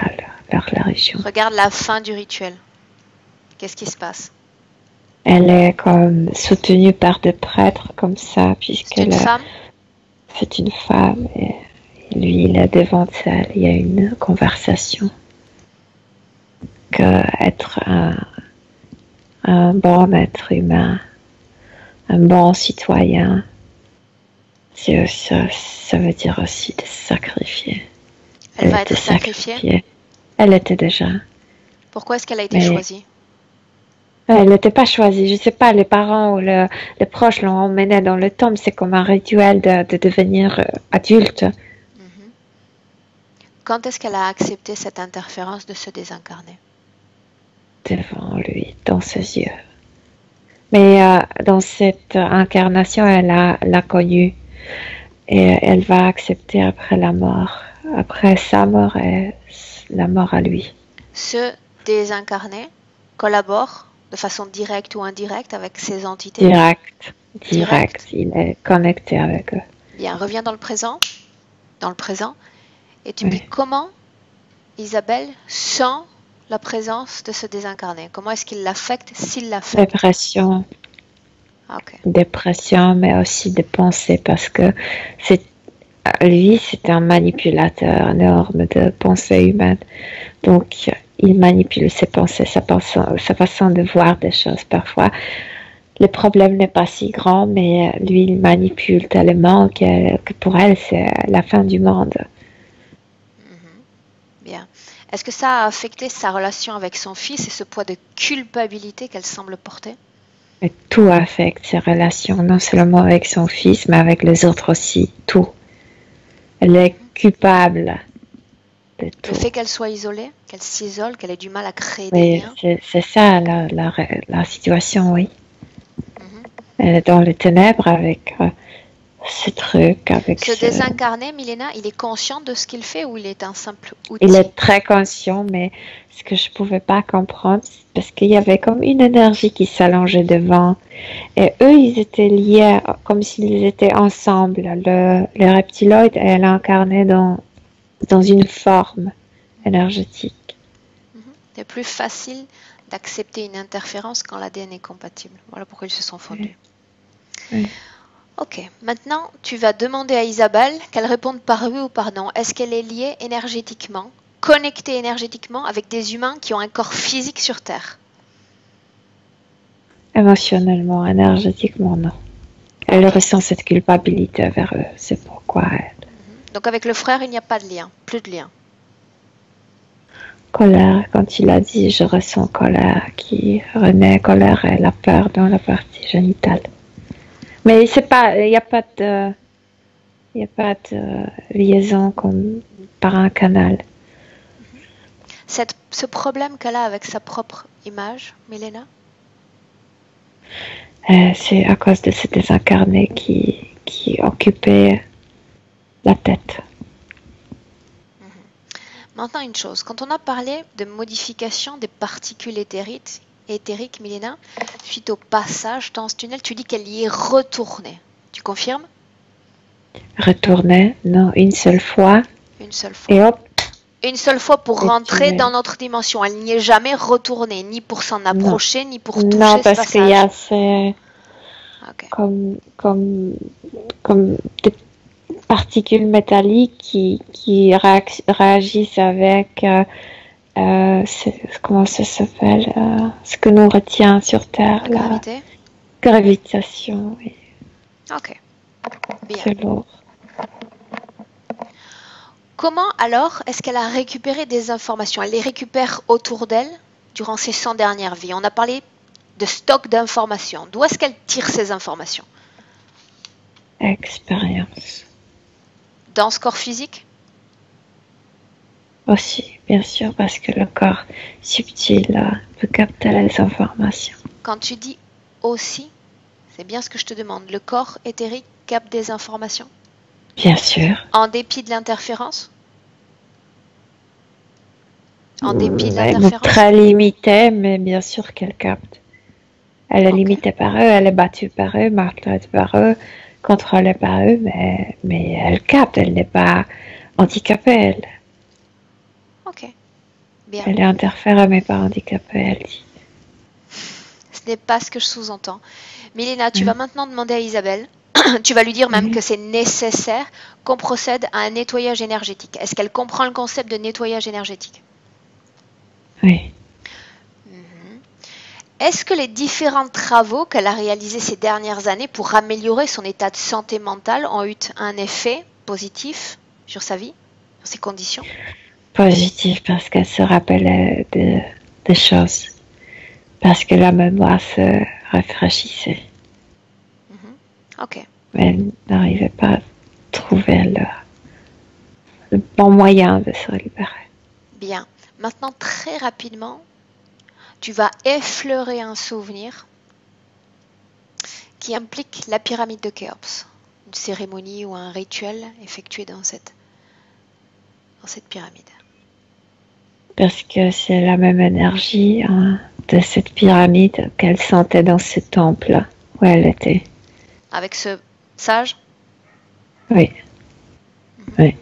leur religion. Regarde la fin du rituel. Qu'est-ce qui se passe? Elle est comme soutenue par des prêtres comme ça, C'est puisqu'elle une femme? C'est une femme et lui il est devant elle. Il y a une conversation que être un bon être humain, un bon citoyen, ça veut dire aussi de se sacrifier. Elle va être sacrifiée? Elle était déjà. Pourquoi est-ce qu'elle a été choisie? Elle n'était pas choisie. Je ne sais pas, les parents ou les proches l'ont emmenée dans le temple. C'est comme un rituel de devenir adulte. Mhm. Quand est-ce qu'elle a accepté cette interférence de se désincarner? Devant lui, dans ses yeux. Mais dans cette incarnation, elle l'a connu. Et elle va accepter après la mort. Après sa mort et la mort à lui. Se désincarner collabore de façon directe ou indirecte avec ces entités? Direct. Il est connecté avec eux. Bien, reviens dans le présent, et tu me Oui. dis comment Isabelle sent la présence de ce désincarné. Comment est-ce qu'il l'affecte, s'il l'affecte? Dépression. Ok. Dépression, mais aussi des pensées, parce que lui, c'est un manipulateur énorme de pensées humaines. Donc, il manipule ses pensées, sa façon de voir des choses. Parfois, le problème n'est pas si grand, mais lui, il manipule tellement que pour elle, c'est la fin du monde. Bien. Est-ce que ça a affecté sa relation avec son fils et ce poids de culpabilité qu'elle semble porter? Et tout affecte ses relations, non seulement avec son fils, mais avec les autres aussi. Tout. Elle est culpable de tout. Le fait qu'elle soit isolée, qu'elle s'isole, qu'elle ait du mal à créer des liens? C'est ça la situation, oui. Elle est dans les ténèbres avec ce truc, avec Ce désincarné, Milena, il est conscient de ce qu'il fait ou il est un simple outil? Il est très conscient, mais ce que je pouvais pas comprendre, c'est parce qu'il y avait comme une énergie qui s'allongeait devant. Et eux, ils étaient liés comme s'ils étaient ensemble. Le reptiloïde, elle incarnait dans une forme énergétique. C'est plus facile d'accepter une interférence quand l'ADN est compatible. Voilà pourquoi ils se sont fondus. Oui. Ok, maintenant tu vas demander à Isabelle qu'elle réponde par oui ou par non. Est-ce qu'elle est liée énergétiquement, connectée énergétiquement avec des humains qui ont un corps physique sur Terre? Émotionnellement, énergétiquement, non. Elle ressent cette culpabilité vers eux. C'est pourquoi elle... Donc avec le frère, il n'y a pas de lien, plus de lien. Colère, quand il a dit je ressens colère, qui renaît colère et la peur dans la partie génitale. Mais c'est pas, il n'y a pas de liaison comme par un canal. Ce problème qu'elle a avec sa propre image, Milena? C'est à cause de ce désincarné qui occupait la tête. Maintenant une chose, quand on a parlé de modification des particules éthériques, Milena, suite au passage dans ce tunnel, tu dis qu'elle y est retournée. Tu confirmes? Retourner, non, une seule fois. Une seule fois. Et hop. Une seule fois pour rentrer dans notre dimension. Elle n'y est jamais retournée, ni pour s'en approcher, ni pour toucher ce passage. Non, parce qu'il y a ces... Comme des particules métalliques qui réagissent avec... comment ça s'appelle, ce que nous retient sur Terre, la gravité? Gravitation, oui. Ok, bien. C'est lourd. Comment alors est-ce qu'elle a récupéré des informations? Elle les récupère autour d'elle durant ses 100 dernières vies. On a parlé de stock d'informations. D'où est-ce qu'elle tire ces informations? Expérience. Dans ce corps physique? Aussi, bien sûr, parce que le corps subtil peut capter les informations. Quand tu dis aussi, c'est bien ce que je te demande. Le corps éthérique capte des informations? Bien sûr. En dépit de l'interférence? En dépit de l'interférence? Très limitée, mais bien sûr qu'elle capte. Elle est limitée par eux, elle est battue par eux, maltraitée par eux, contrôlée par eux, mais elle capte, elle n'est pas handicapée, elle. Ok, bien. Elle est interférée, mais pas handicapée, elle dit. Ce n'est pas ce que je sous-entends. Milena, tu vas maintenant demander à Isabelle, tu vas lui dire même que c'est nécessaire qu'on procède à un nettoyage énergétique. Est-ce qu'elle comprend le concept de nettoyage énergétique? Oui. Est-ce que les différents travaux qu'elle a réalisés ces dernières années pour améliorer son état de santé mentale ont eu un effet positif sur sa vie, sur ses conditions? Positif parce qu'elle se rappelait des choses, parce que la mémoire se rafraîchissait. Ok. Mais elle n'arrivait pas à trouver le bon moyen de se libérer. Bien. Maintenant, très rapidement, tu vas effleurer un souvenir qui implique la pyramide de Khéops, une cérémonie ou un rituel effectué dans cette pyramide. Parce que c'est la même énergie, de cette pyramide qu'elle sentait dans ce temple où elle était. Avec ce sage? Oui. Oui.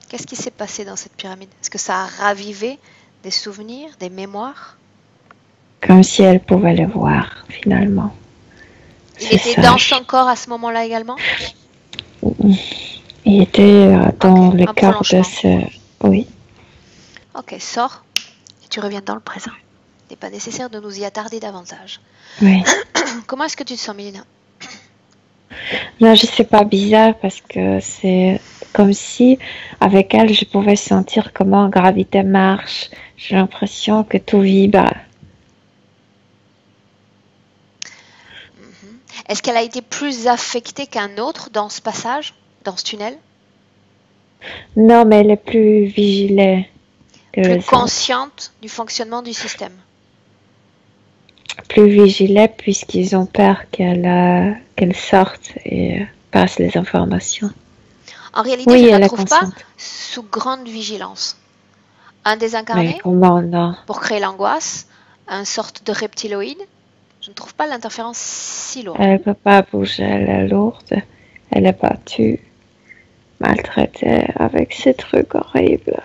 Qu'est-ce qui s'est passé dans cette pyramide? Est-ce que ça a ravivé des souvenirs, des mémoires? Comme si elle pouvait le voir, finalement. Il était dans son corps à ce moment-là également? Il était dans le un corps de prolongement. ce... Oui. Ok, sors et tu reviens dans le présent. Il n'est pas nécessaire de nous y attarder davantage. Oui. Comment est-ce que tu te sens, Mélina? Non, je sais pas, bizarre parce que c'est comme si avec elle je pouvais sentir comment la gravité marche. J'ai l'impression que tout vibre. Est-ce qu'elle a été plus affectée qu'un autre dans ce passage, dans ce tunnel? Non, mais elle est plus vigilée que Plus les autres. consciente du fonctionnement du système? Plus vigilée puisqu'ils ont peur qu'elle sorte et passe les informations. En réalité, Oui, je ne elle la est trouve pas consciente. sous grande vigilance. Un Mais désincarné comment non? pour créer l'angoisse, un sorte de reptiloïde. Je ne trouve pas l'interférence si lourde. Elle peut pas bouger, elle est lourde. Elle est battue, maltraitée avec ces trucs horribles.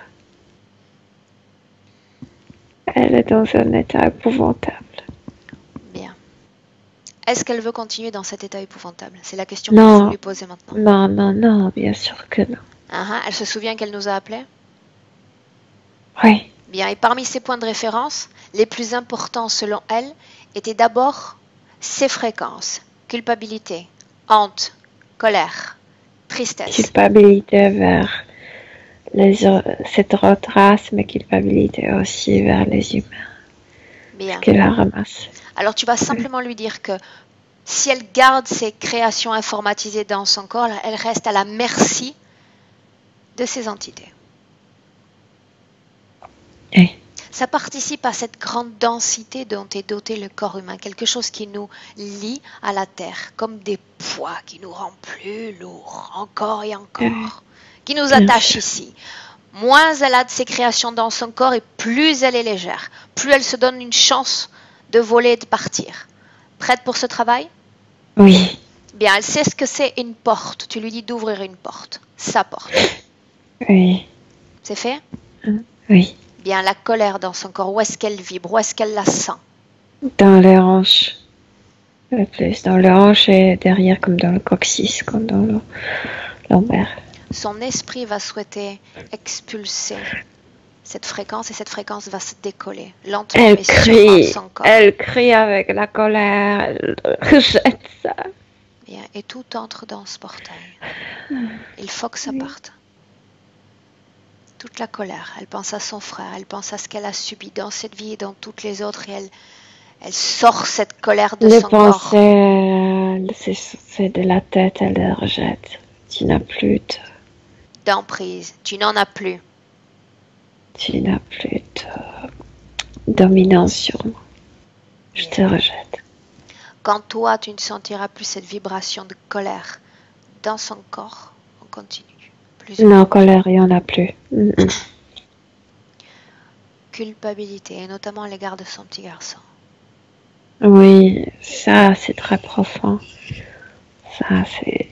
Elle est dans un état épouvantable. Bien. Est-ce qu'elle veut continuer dans cet état épouvantable? C'est la question Non. qu'il faut lui poser maintenant. Non, non, non, bien sûr que non. Elle se souvient qu'elle nous a appelés? Oui, Bien, et parmi ces points de référence, les plus importants selon elle étaient d'abord ces fréquences: culpabilité, honte, colère, tristesse. culpabilité vers cette autre race, mais culpabilité aussi vers les humains. Bien. Qu'elle la ramasse. Alors tu vas simplement lui dire que si elle garde ses créations informatisées dans son corps, elle reste à la merci de ces entités. Oui. Ça participe à cette grande densité dont est doté le corps humain, quelque chose qui nous lie à la terre, comme des poids qui nous rend plus lourds, encore et encore, qui nous attachent ici. Moins elle a de ses créations dans son corps et plus elle est légère, plus elle se donne une chance de voler et de partir. Prête pour ce travail? Oui. Bien, elle sait ce que c'est une porte. Tu lui dis d'ouvrir une porte, sa porte. Oui. C'est fait? Oui. Bien, la colère dans son corps, où est-ce qu'elle vibre, où est-ce qu'elle la sent? Dans les hanches. Le plus dans les hanches et derrière comme dans le coccyx, comme dans le lombaire. Son esprit va souhaiter expulser cette fréquence et cette fréquence va se décoller lentement Elle mais sûrement de crie. son corps. Elle crie avec la colère. Elle rejette ça. Bien, et tout entre dans ce portail. Il faut que ça parte. Toute la colère, elle pense à son frère, elle pense à ce qu'elle a subi dans cette vie et dans toutes les autres et elle sort cette colère de Les son corps. pensées, c'est de la tête, elle les rejette. Tu n'as plus D'emprise, tu n'en as plus. Tu n'as plus de dominance sur moi. Je te rejette. Quand toi, tu ne sentiras plus cette vibration de colère dans son corps, on continue. Non, colère, il n'y en a plus. Culpabilité, et notamment à l'égard de son petit garçon. Oui, ça, c'est très profond. Ça, c'est...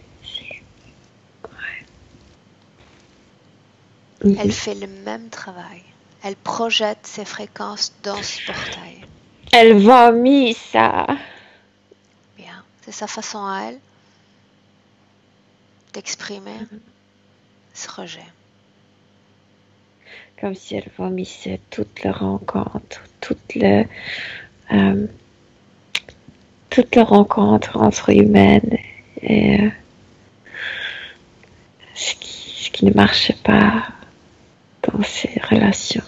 Ouais. Elle fait le même travail. Elle projette ses fréquences dans ce portail. Elle vomit ça. Bien, c'est sa façon à elle d'exprimer ce rejet. Comme si elle vomissait toutes les rencontres, toutes les rencontres entre humaines et ce qui ne marchait pas dans ces relations.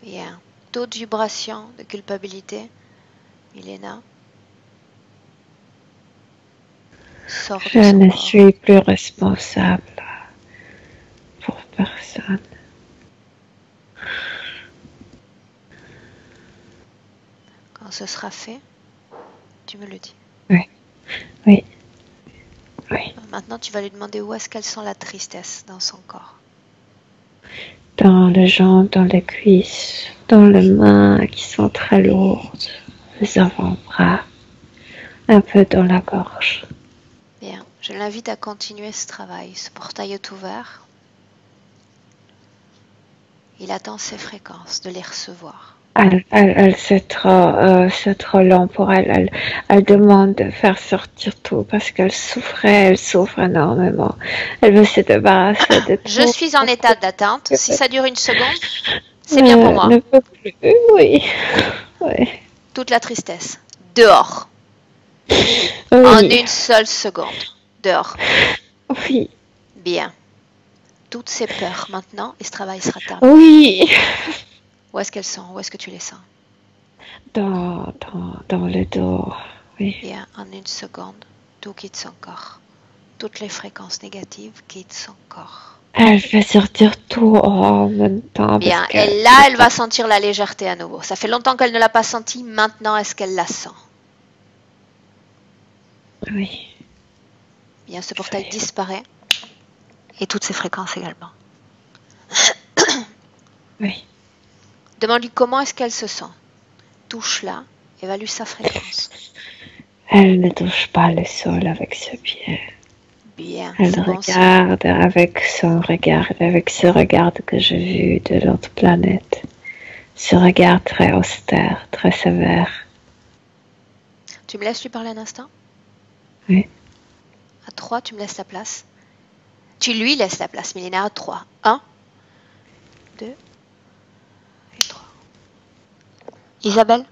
Bien, toute vibration de culpabilité, Milena, sort de Je son ne corps. suis plus responsable pour personne. Quand ce sera fait, tu me le dis. Oui, oui, oui. Maintenant, tu vas lui demander où est-ce qu'elle sent la tristesse dans son corps. Dans les jambes, dans les cuisses, dans les mains qui sont très lourdes, les avant-bras, un peu dans la gorge. Bien, je l'invite à continuer ce travail. Ce portail est ouvert. Il attend ses fréquences, de les recevoir. C'est trop long pour elle. Elle demande de faire sortir tout parce qu'elle souffre énormément. Elle veut se débarrasser de tout. Je suis en état d'attente. Si ça dure une seconde, c'est bien pour moi. Ne peut plus, oui. Oui. Toute la tristesse. Dehors. Oui. En une seule seconde. Dehors. Oui. Bien. Toutes ces peurs maintenant, et ce travail sera terminé. Oui. Où est-ce qu'elles sont? Où est-ce que tu les sens? Dans le dos. Oui. Bien, en une seconde, tout quitte son corps. Toutes les fréquences négatives quittent son corps. Elle fait sortir tout en même temps. Bien, et là, elle va sentir la légèreté à nouveau. Ça fait longtemps qu'elle ne l'a pas sentie. Maintenant, est-ce qu'elle la sent? Oui. Bien, ce portail disparaît. Et toutes ces fréquences également. Oui. Demande-lui comment est-ce qu'elle se sent. Touche-la, évalue sa fréquence. Elle ne touche pas le sol avec ses pieds. Bien. Elle regarde avec ce regard que j'ai vu de l'autre planète. Ce regard très austère, très sévère. Tu me laisses lui parler un instant? Oui. À 3, tu me laisses la place. Tu lui laisses la place, Milena, à 3. 1, 2 et 3. Isabelle?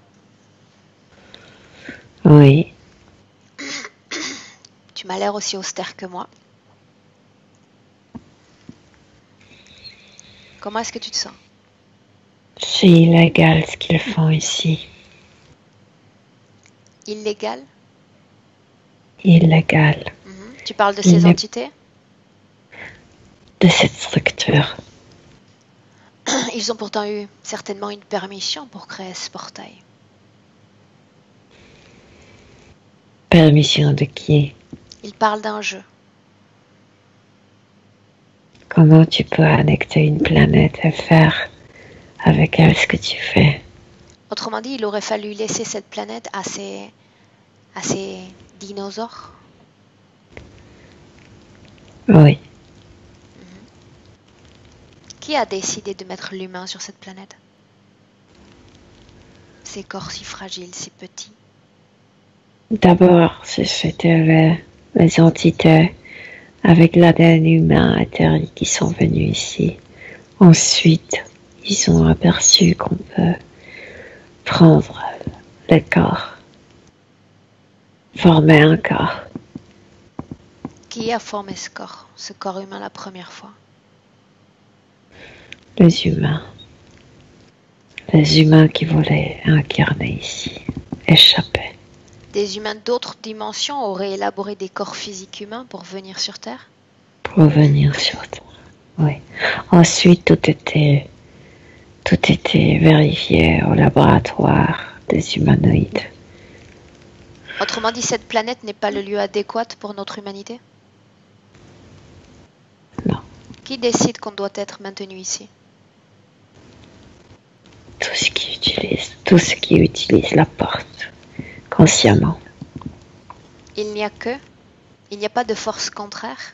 Oui. Tu m'as l'air aussi austère que moi. Comment est-ce que tu te sens? C'est illégal ce qu'ils font ici. Illégal? Illégal. Tu parles de ces entités? De cette structure. Ils ont pourtant eu certainement une permission pour créer ce portail. Permission de qui? Ils parlent d'un jeu. Comment tu peux annexer une planète et faire avec elle ce que tu fais? Autrement dit, il aurait fallu laisser cette planète à ces dinosaures. Oui. Qui a décidé de mettre l'humain sur cette planète? Ces corps si fragiles, si petits. D'abord, c'était les entités avec l'ADN humain atterri qui sont venus ici. Ensuite, ils ont aperçu qu'on peut prendre le corps, former un corps. Qui a formé ce corps humain la première fois? Les humains. Les humains qui voulaient incarner ici, échapper. Des humains d'autres dimensions auraient élaboré des corps physiques humains pour venir sur Terre? Pour venir sur Terre, oui. Ensuite, tout était vérifié au laboratoire des humanoïdes. Autrement dit, cette planète n'est pas le lieu adéquat pour notre humanité? Non. Qui décide qu'on doit être maintenu ici? Tout ce qui utilise la porte, consciemment. Il n'y a pas de force contraire?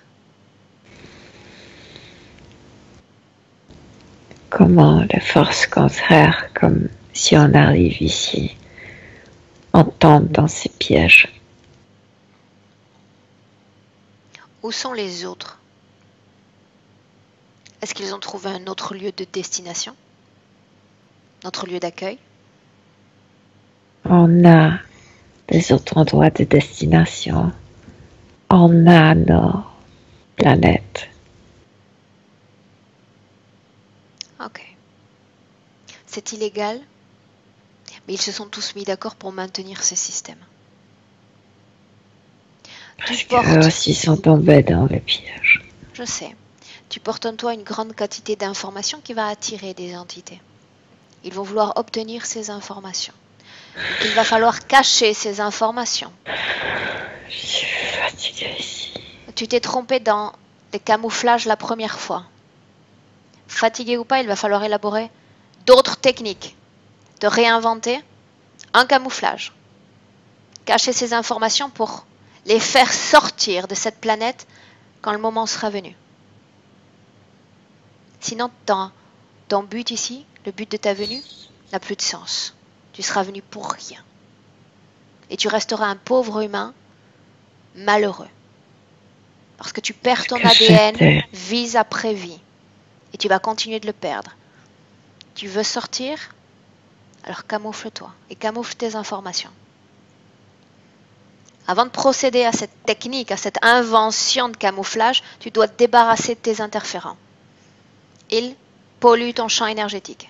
Comment les forces contraires, comme si on arrive ici, on tombe dans ces pièges. Où sont les autres? Est-ce qu'ils ont trouvé un autre lieu de destination? Notre lieu d'accueil? On a des autres endroits de destination. On a nos planètes. Ok. C'est illégal, mais ils se sont tous mis d'accord pour maintenir ce système. Parce qu'eux aussi sont tombés dans le piège. Je sais. Tu portes en toi une grande quantité d'informations qui va attirer des entités. Ils vont vouloir obtenir ces informations. Donc, il va falloir cacher ces informations. Je suis fatiguée ici. Tu t'es trompé dans les camouflages la première fois. Fatigué ou pas, il va falloir élaborer d'autres techniques, de réinventer un camouflage, cacher ces informations pour les faire sortir de cette planète quand le moment sera venu. Sinon, ton but ici, le but de ta venue, n'a plus de sens. Tu seras venu pour rien. Et tu resteras un pauvre humain malheureux. Parce que tu perds ton ADN vie après vie. Et tu vas continuer de le perdre. Tu veux sortir? Alors camoufle-toi et camoufle tes informations. Avant de procéder à cette technique, à cette invention de camouflage, tu dois te débarrasser de tes interférents. Ils polluent ton champ énergétique.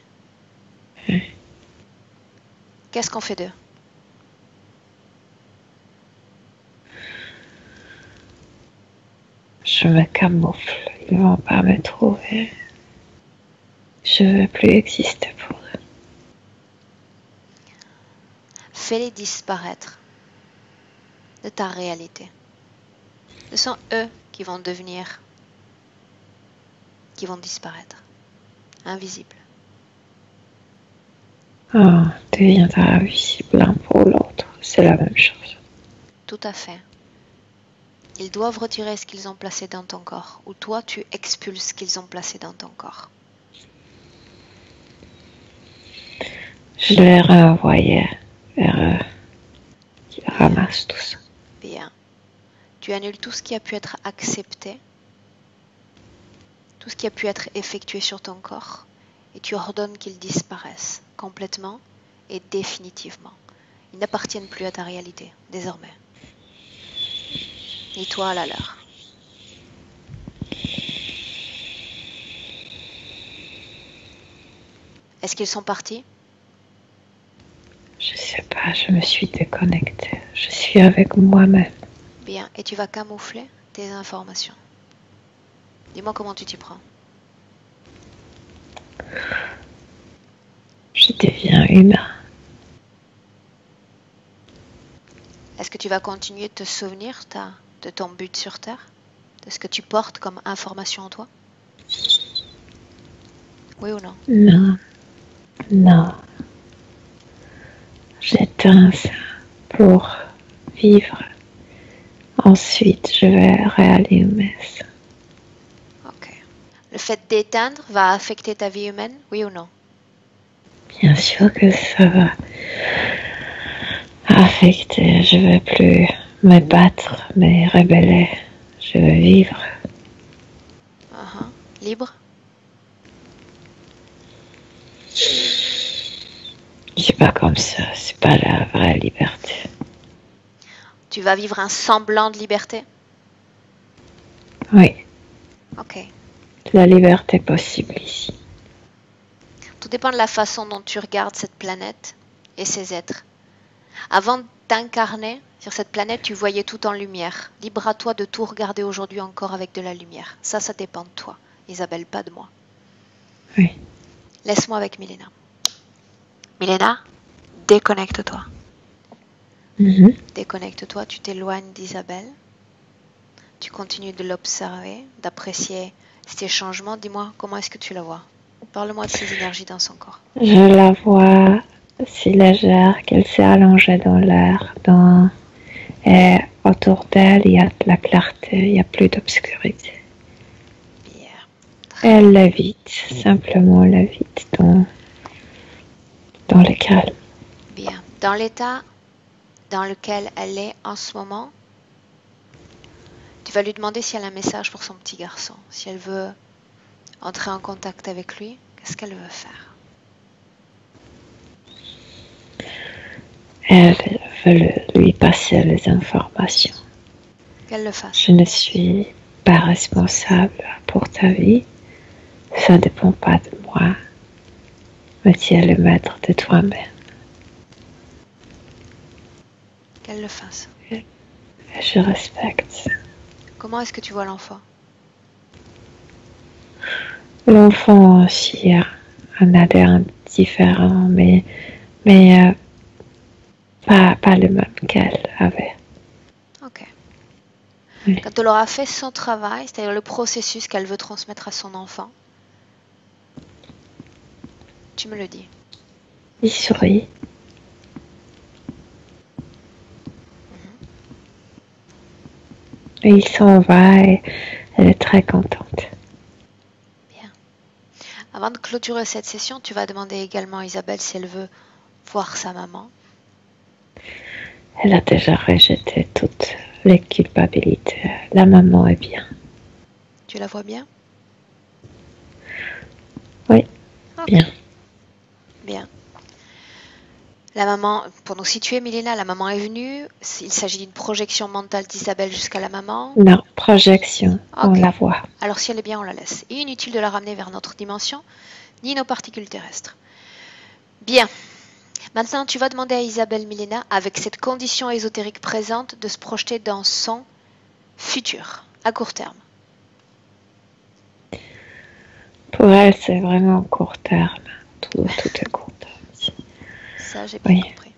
Qu'est-ce qu'on fait d'eux? Je me camoufle. Ils vont pas me trouver. Je veux plus exister pour eux. Fais-les disparaître de ta réalité. Ce sont eux qui vont disparaître, invisibles. Oh, deviendra invisible l'un pour l'autre. C'est la même chose. Tout à fait. Ils doivent retirer ce qu'ils ont placé dans ton corps, ou toi tu expulses ce qu'ils ont placé dans ton corps. Je les renvoyais vers eux qui ramassent tout ça. Bien. Tu annules tout ce qui a pu être accepté, tout ce qui a pu être effectué sur ton corps, et tu ordonnes qu'ils disparaissent complètement et définitivement. Ils n'appartiennent plus à ta réalité, désormais. Ni toi à la leur. Est-ce qu'ils sont partis? Je sais pas, je me suis déconnectée. Je suis avec moi-même. Bien, et tu vas camoufler tes informations. Dis-moi comment tu t'y prends. Je deviens humain. Est-ce que tu vas continuer de te souvenir de ton but sur Terre? De ce que tu portes comme information en toi? Oui ou non? Non, non. J'éteins ça pour vivre. Ensuite, je vais réallumer ça. Ok. Le fait d'éteindre va affecter ta vie humaine? Oui ou non? Bien sûr que ça va affecter. Je ne vais plus me battre, me rebeller. Je veux vivre. Libre? C'est pas comme ça. C'est pas la vraie liberté. Tu vas vivre un semblant de liberté? Oui. Ok. La liberté possible ici. Tout dépend de la façon dont tu regardes cette planète et ses êtres. Avant de t'incarner sur cette planète, tu voyais tout en lumière. Libre à toi de tout regarder aujourd'hui encore avec de la lumière. Ça dépend de toi, Isabelle, pas de moi. Oui. Laisse-moi avec Milena. Milena, déconnecte-toi. Déconnecte-toi, tu t'éloignes d'Isabelle. Tu continues de l'observer, d'apprécier ces changements. Dis-moi, comment est-ce que tu la vois? Parle-moi de ces énergies dans son corps. Je la vois si légère qu'elle s'est allongée dans l'air. Et autour d'elle, il y a de la clarté, il n'y a plus d'obscurité. Bien. Elle lévite, simplement lévite dans le calme. Bien. Dans l'état dans lequel elle est en ce moment, tu vas lui demander si elle a un message pour son petit garçon. Si elle veut entrer en contact avec lui, qu'est-ce qu'elle veut faire? Elle veut lui passer les informations. Qu'elle le fasse. Je ne suis pas responsable pour ta vie. Ça ne dépend pas de moi. Mais tu es le maître de toi-même. Qu'elle le fasse. Et je respecte. Comment est-ce que tu vois l'enfant? L'enfant aussi a un ADN différent, mais pas le même qu'elle avait. Ok. Oui. Quand elle aura fait son travail, c'est-à-dire le processus qu'elle veut transmettre à son enfant, Tu me le dis. Il sourit. Et il s'en va et elle est très contente. Bien. Avant de clôturer cette session, tu vas demander également à Isabelle si elle veut voir sa maman. Elle a déjà rejeté toutes les culpabilités. La maman est bien. Tu la vois bien? Oui, Ok. bien. Bien. La maman, pour nous situer, Milena, la maman est venue. Il s'agit d'une projection mentale d'Isabelle jusqu'à la maman. Non, projection, on Ok. la voit. Alors si elle est bien, on la laisse. Et inutile de la ramener vers notre dimension, ni nos particules terrestres. Bien. Maintenant, tu vas demander à Isabelle, Milena, avec cette condition ésotérique présente, de se projeter dans son futur, à court terme. Pour elle, c'est vraiment court terme. Tout est court terme. Ça, j'ai bien compris.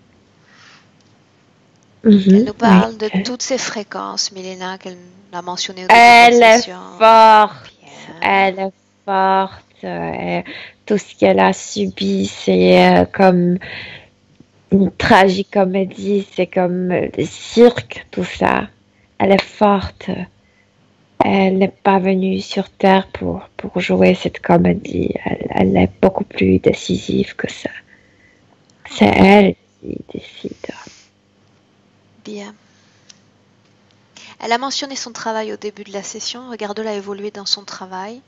Mhm, Elle nous parle oui. de toutes ces fréquences, Milena, qu'elle a mentionnées au début Elle de la est session. forte. Bien. Elle est forte. Tout ce qu'elle a subi, c'est comme une tragicomédie. C'est comme le cirque, tout ça. Elle est forte. Elle n'est pas venue sur Terre pour jouer cette comédie. Elle est beaucoup plus décisive que ça. C'est elle qui décide. Bien. Elle a mentionné son travail au début de la session. Regarde-la évoluer dans son travail,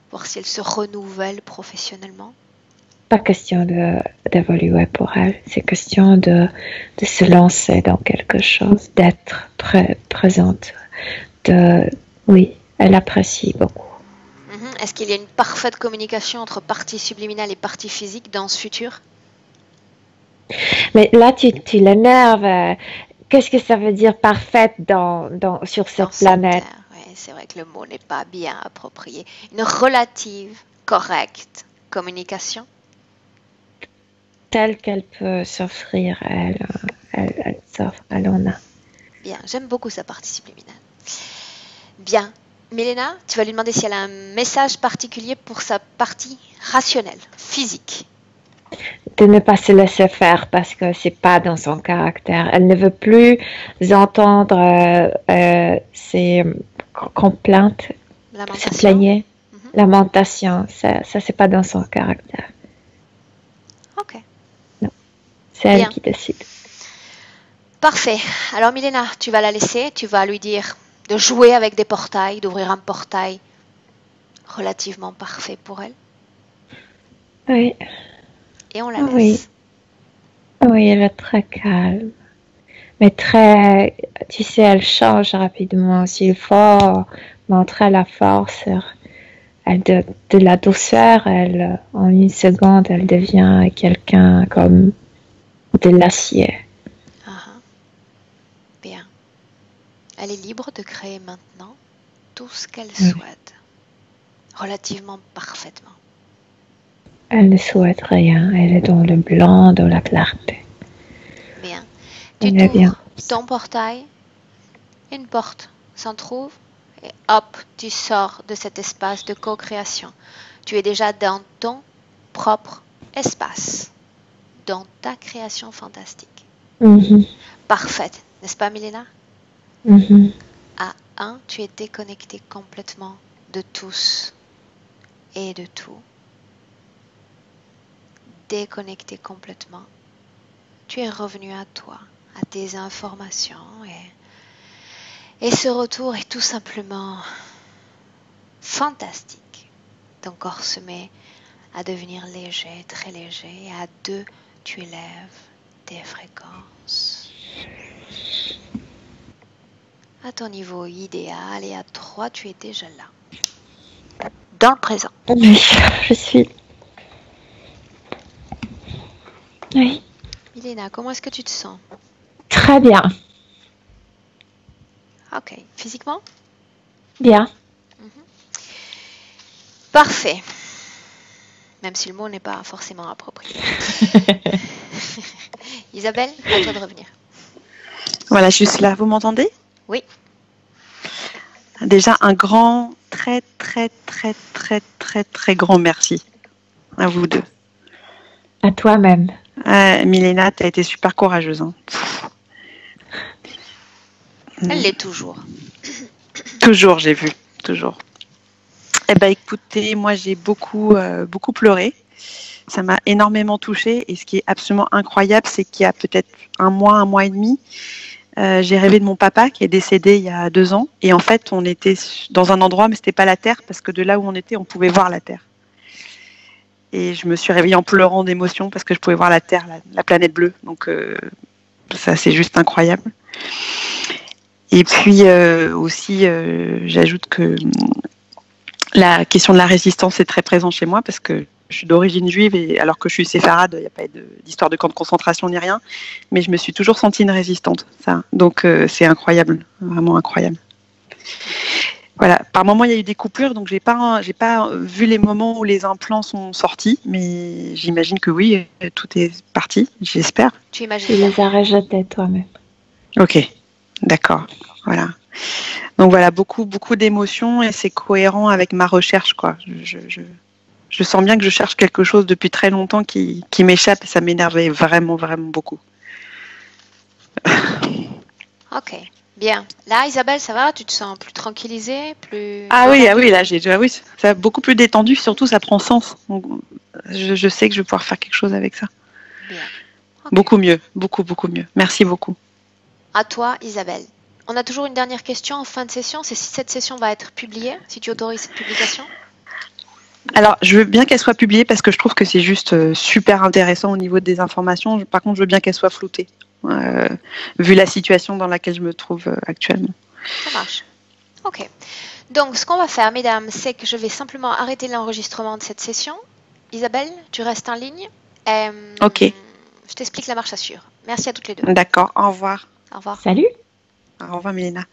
voir si elle se renouvelle professionnellement. Pas question d'évoluer pour elle. C'est question de se lancer dans quelque chose, d'être présente. Oui, elle apprécie beaucoup. Est-ce qu'il y a une parfaite communication entre partie subliminale et partie physique dans ce futur? Mais là, tu l'énerves. Qu'est-ce que ça veut dire parfaite sur cette planète? Oui, c'est vrai que le mot n'est pas bien approprié. Une relative, correcte communication? Telle qu'elle peut s'offrir, elle s'offre, elle en a. Bien, j'aime beaucoup sa partie subliminale. Bien. Milena, tu vas lui demander si elle a un message particulier pour sa partie rationnelle, physique. De ne pas se laisser faire parce que c'est pas dans son caractère. Elle ne veut plus entendre ses complaintes, se plaigner, lamentation. Ça c'est pas dans son caractère. Ok. Non, c'est elle qui décide. Parfait. Alors Milena, tu vas la laisser, tu vas lui dire de jouer avec des portails, d'ouvrir un portail relativement parfait pour elle. Oui. Et on la laisse. Oui, elle est très calme. Mais très, tu sais, elle change rapidement. S'il faut montrer la force, de la douceur, en une seconde, elle devient quelqu'un comme de l'acier. Bien. Elle est libre de créer maintenant tout ce qu'elle souhaite, relativement parfaitement. Elle ne souhaite rien. Elle est dans le blanc, dans la clarté. Bien. Tu t'ouvres ton portail, une porte s'en trouve, et hop, tu sors de cet espace de co-création. Tu es déjà dans ton propre espace, dans ta création fantastique. Parfaite, n'est-ce pas, Milena? À 1, tu es déconnecté complètement de tous et de tout. Déconnecté complètement. Tu es revenu à toi, à tes informations et ce retour est tout simplement fantastique. Ton corps se met à devenir léger, très léger, et à 2, tu élèves tes fréquences à ton niveau idéal, et à 3, tu es déjà là, dans le présent. Oui, je suis. Oui. Milena, comment est-ce que tu te sens? Très bien. Ok. Physiquement? Bien. Parfait. Même si le mot n'est pas forcément approprié. Isabelle, à toi de revenir. Voilà, je suis là. Vous m'entendez? Oui. Déjà, un grand, très, très, très, très, très, très grand merci à vous deux. À toi-même. Milena, tu as été super courageuse. Hein. Elle l'est toujours. Toujours, j'ai vu. Toujours. Eh ben, écoutez, moi, j'ai beaucoup pleuré. Ça m'a énormément touchée. Et ce qui est absolument incroyable, c'est qu'il y a peut-être un mois et demi, j'ai rêvé de mon papa qui est décédé il y a 2 ans. Et en fait, on était dans un endroit, mais c'était pas la Terre, parce que de là où on était, on pouvait voir la Terre. Et je me suis réveillée en pleurant d'émotion parce que je pouvais voir la Terre, la planète bleue. Donc ça, c'est juste incroyable. Et puis aussi, j'ajoute que la question de la résistance est très présente chez moi parce que je suis d'origine juive et alors que je suis séfarade, il n'y a pas d'histoire de camp de concentration ni rien, mais je me suis toujours sentie une résistante. Ça. Donc c'est incroyable, vraiment incroyable. Voilà. Par moments, il y a eu des coupures, donc j'ai pas vu les moments où les implants sont sortis, mais j'imagine que oui, tout est parti, j'espère. Tu imagines? Tu les as rejetés toi-même. Ok, d'accord. Voilà. Donc voilà, beaucoup d'émotions et c'est cohérent avec ma recherche, quoi. Je sens bien que je cherche quelque chose depuis très longtemps qui m'échappe et ça m'énervait vraiment, vraiment beaucoup. Ok, bien. Là, Isabelle, ça va? Tu te sens plus tranquillisée, plus... Oui, là, oui, ça beaucoup plus détendu, surtout ça prend sens. Donc, je sais que je vais pouvoir faire quelque chose avec ça. Bien. Okay. Beaucoup mieux, beaucoup mieux. Merci beaucoup. À toi, Isabelle. On a toujours une dernière question en fin de session, c'est si cette session va être publiée, si tu autorises cette publication. Alors, je veux bien qu'elle soit publiée parce que je trouve que c'est juste super intéressant au niveau des informations. Par contre, je veux bien qu'elle soit floutée, vu la situation dans laquelle je me trouve actuellement. Ça marche. Ok. Donc, ce qu'on va faire, mesdames, c'est que je vais simplement arrêter l'enregistrement de cette session. Isabelle, tu restes en ligne. Ok. Je t'explique la marche à suivre. Merci à toutes les deux. D'accord, au revoir. Au revoir. Salut. Au revoir, Milena.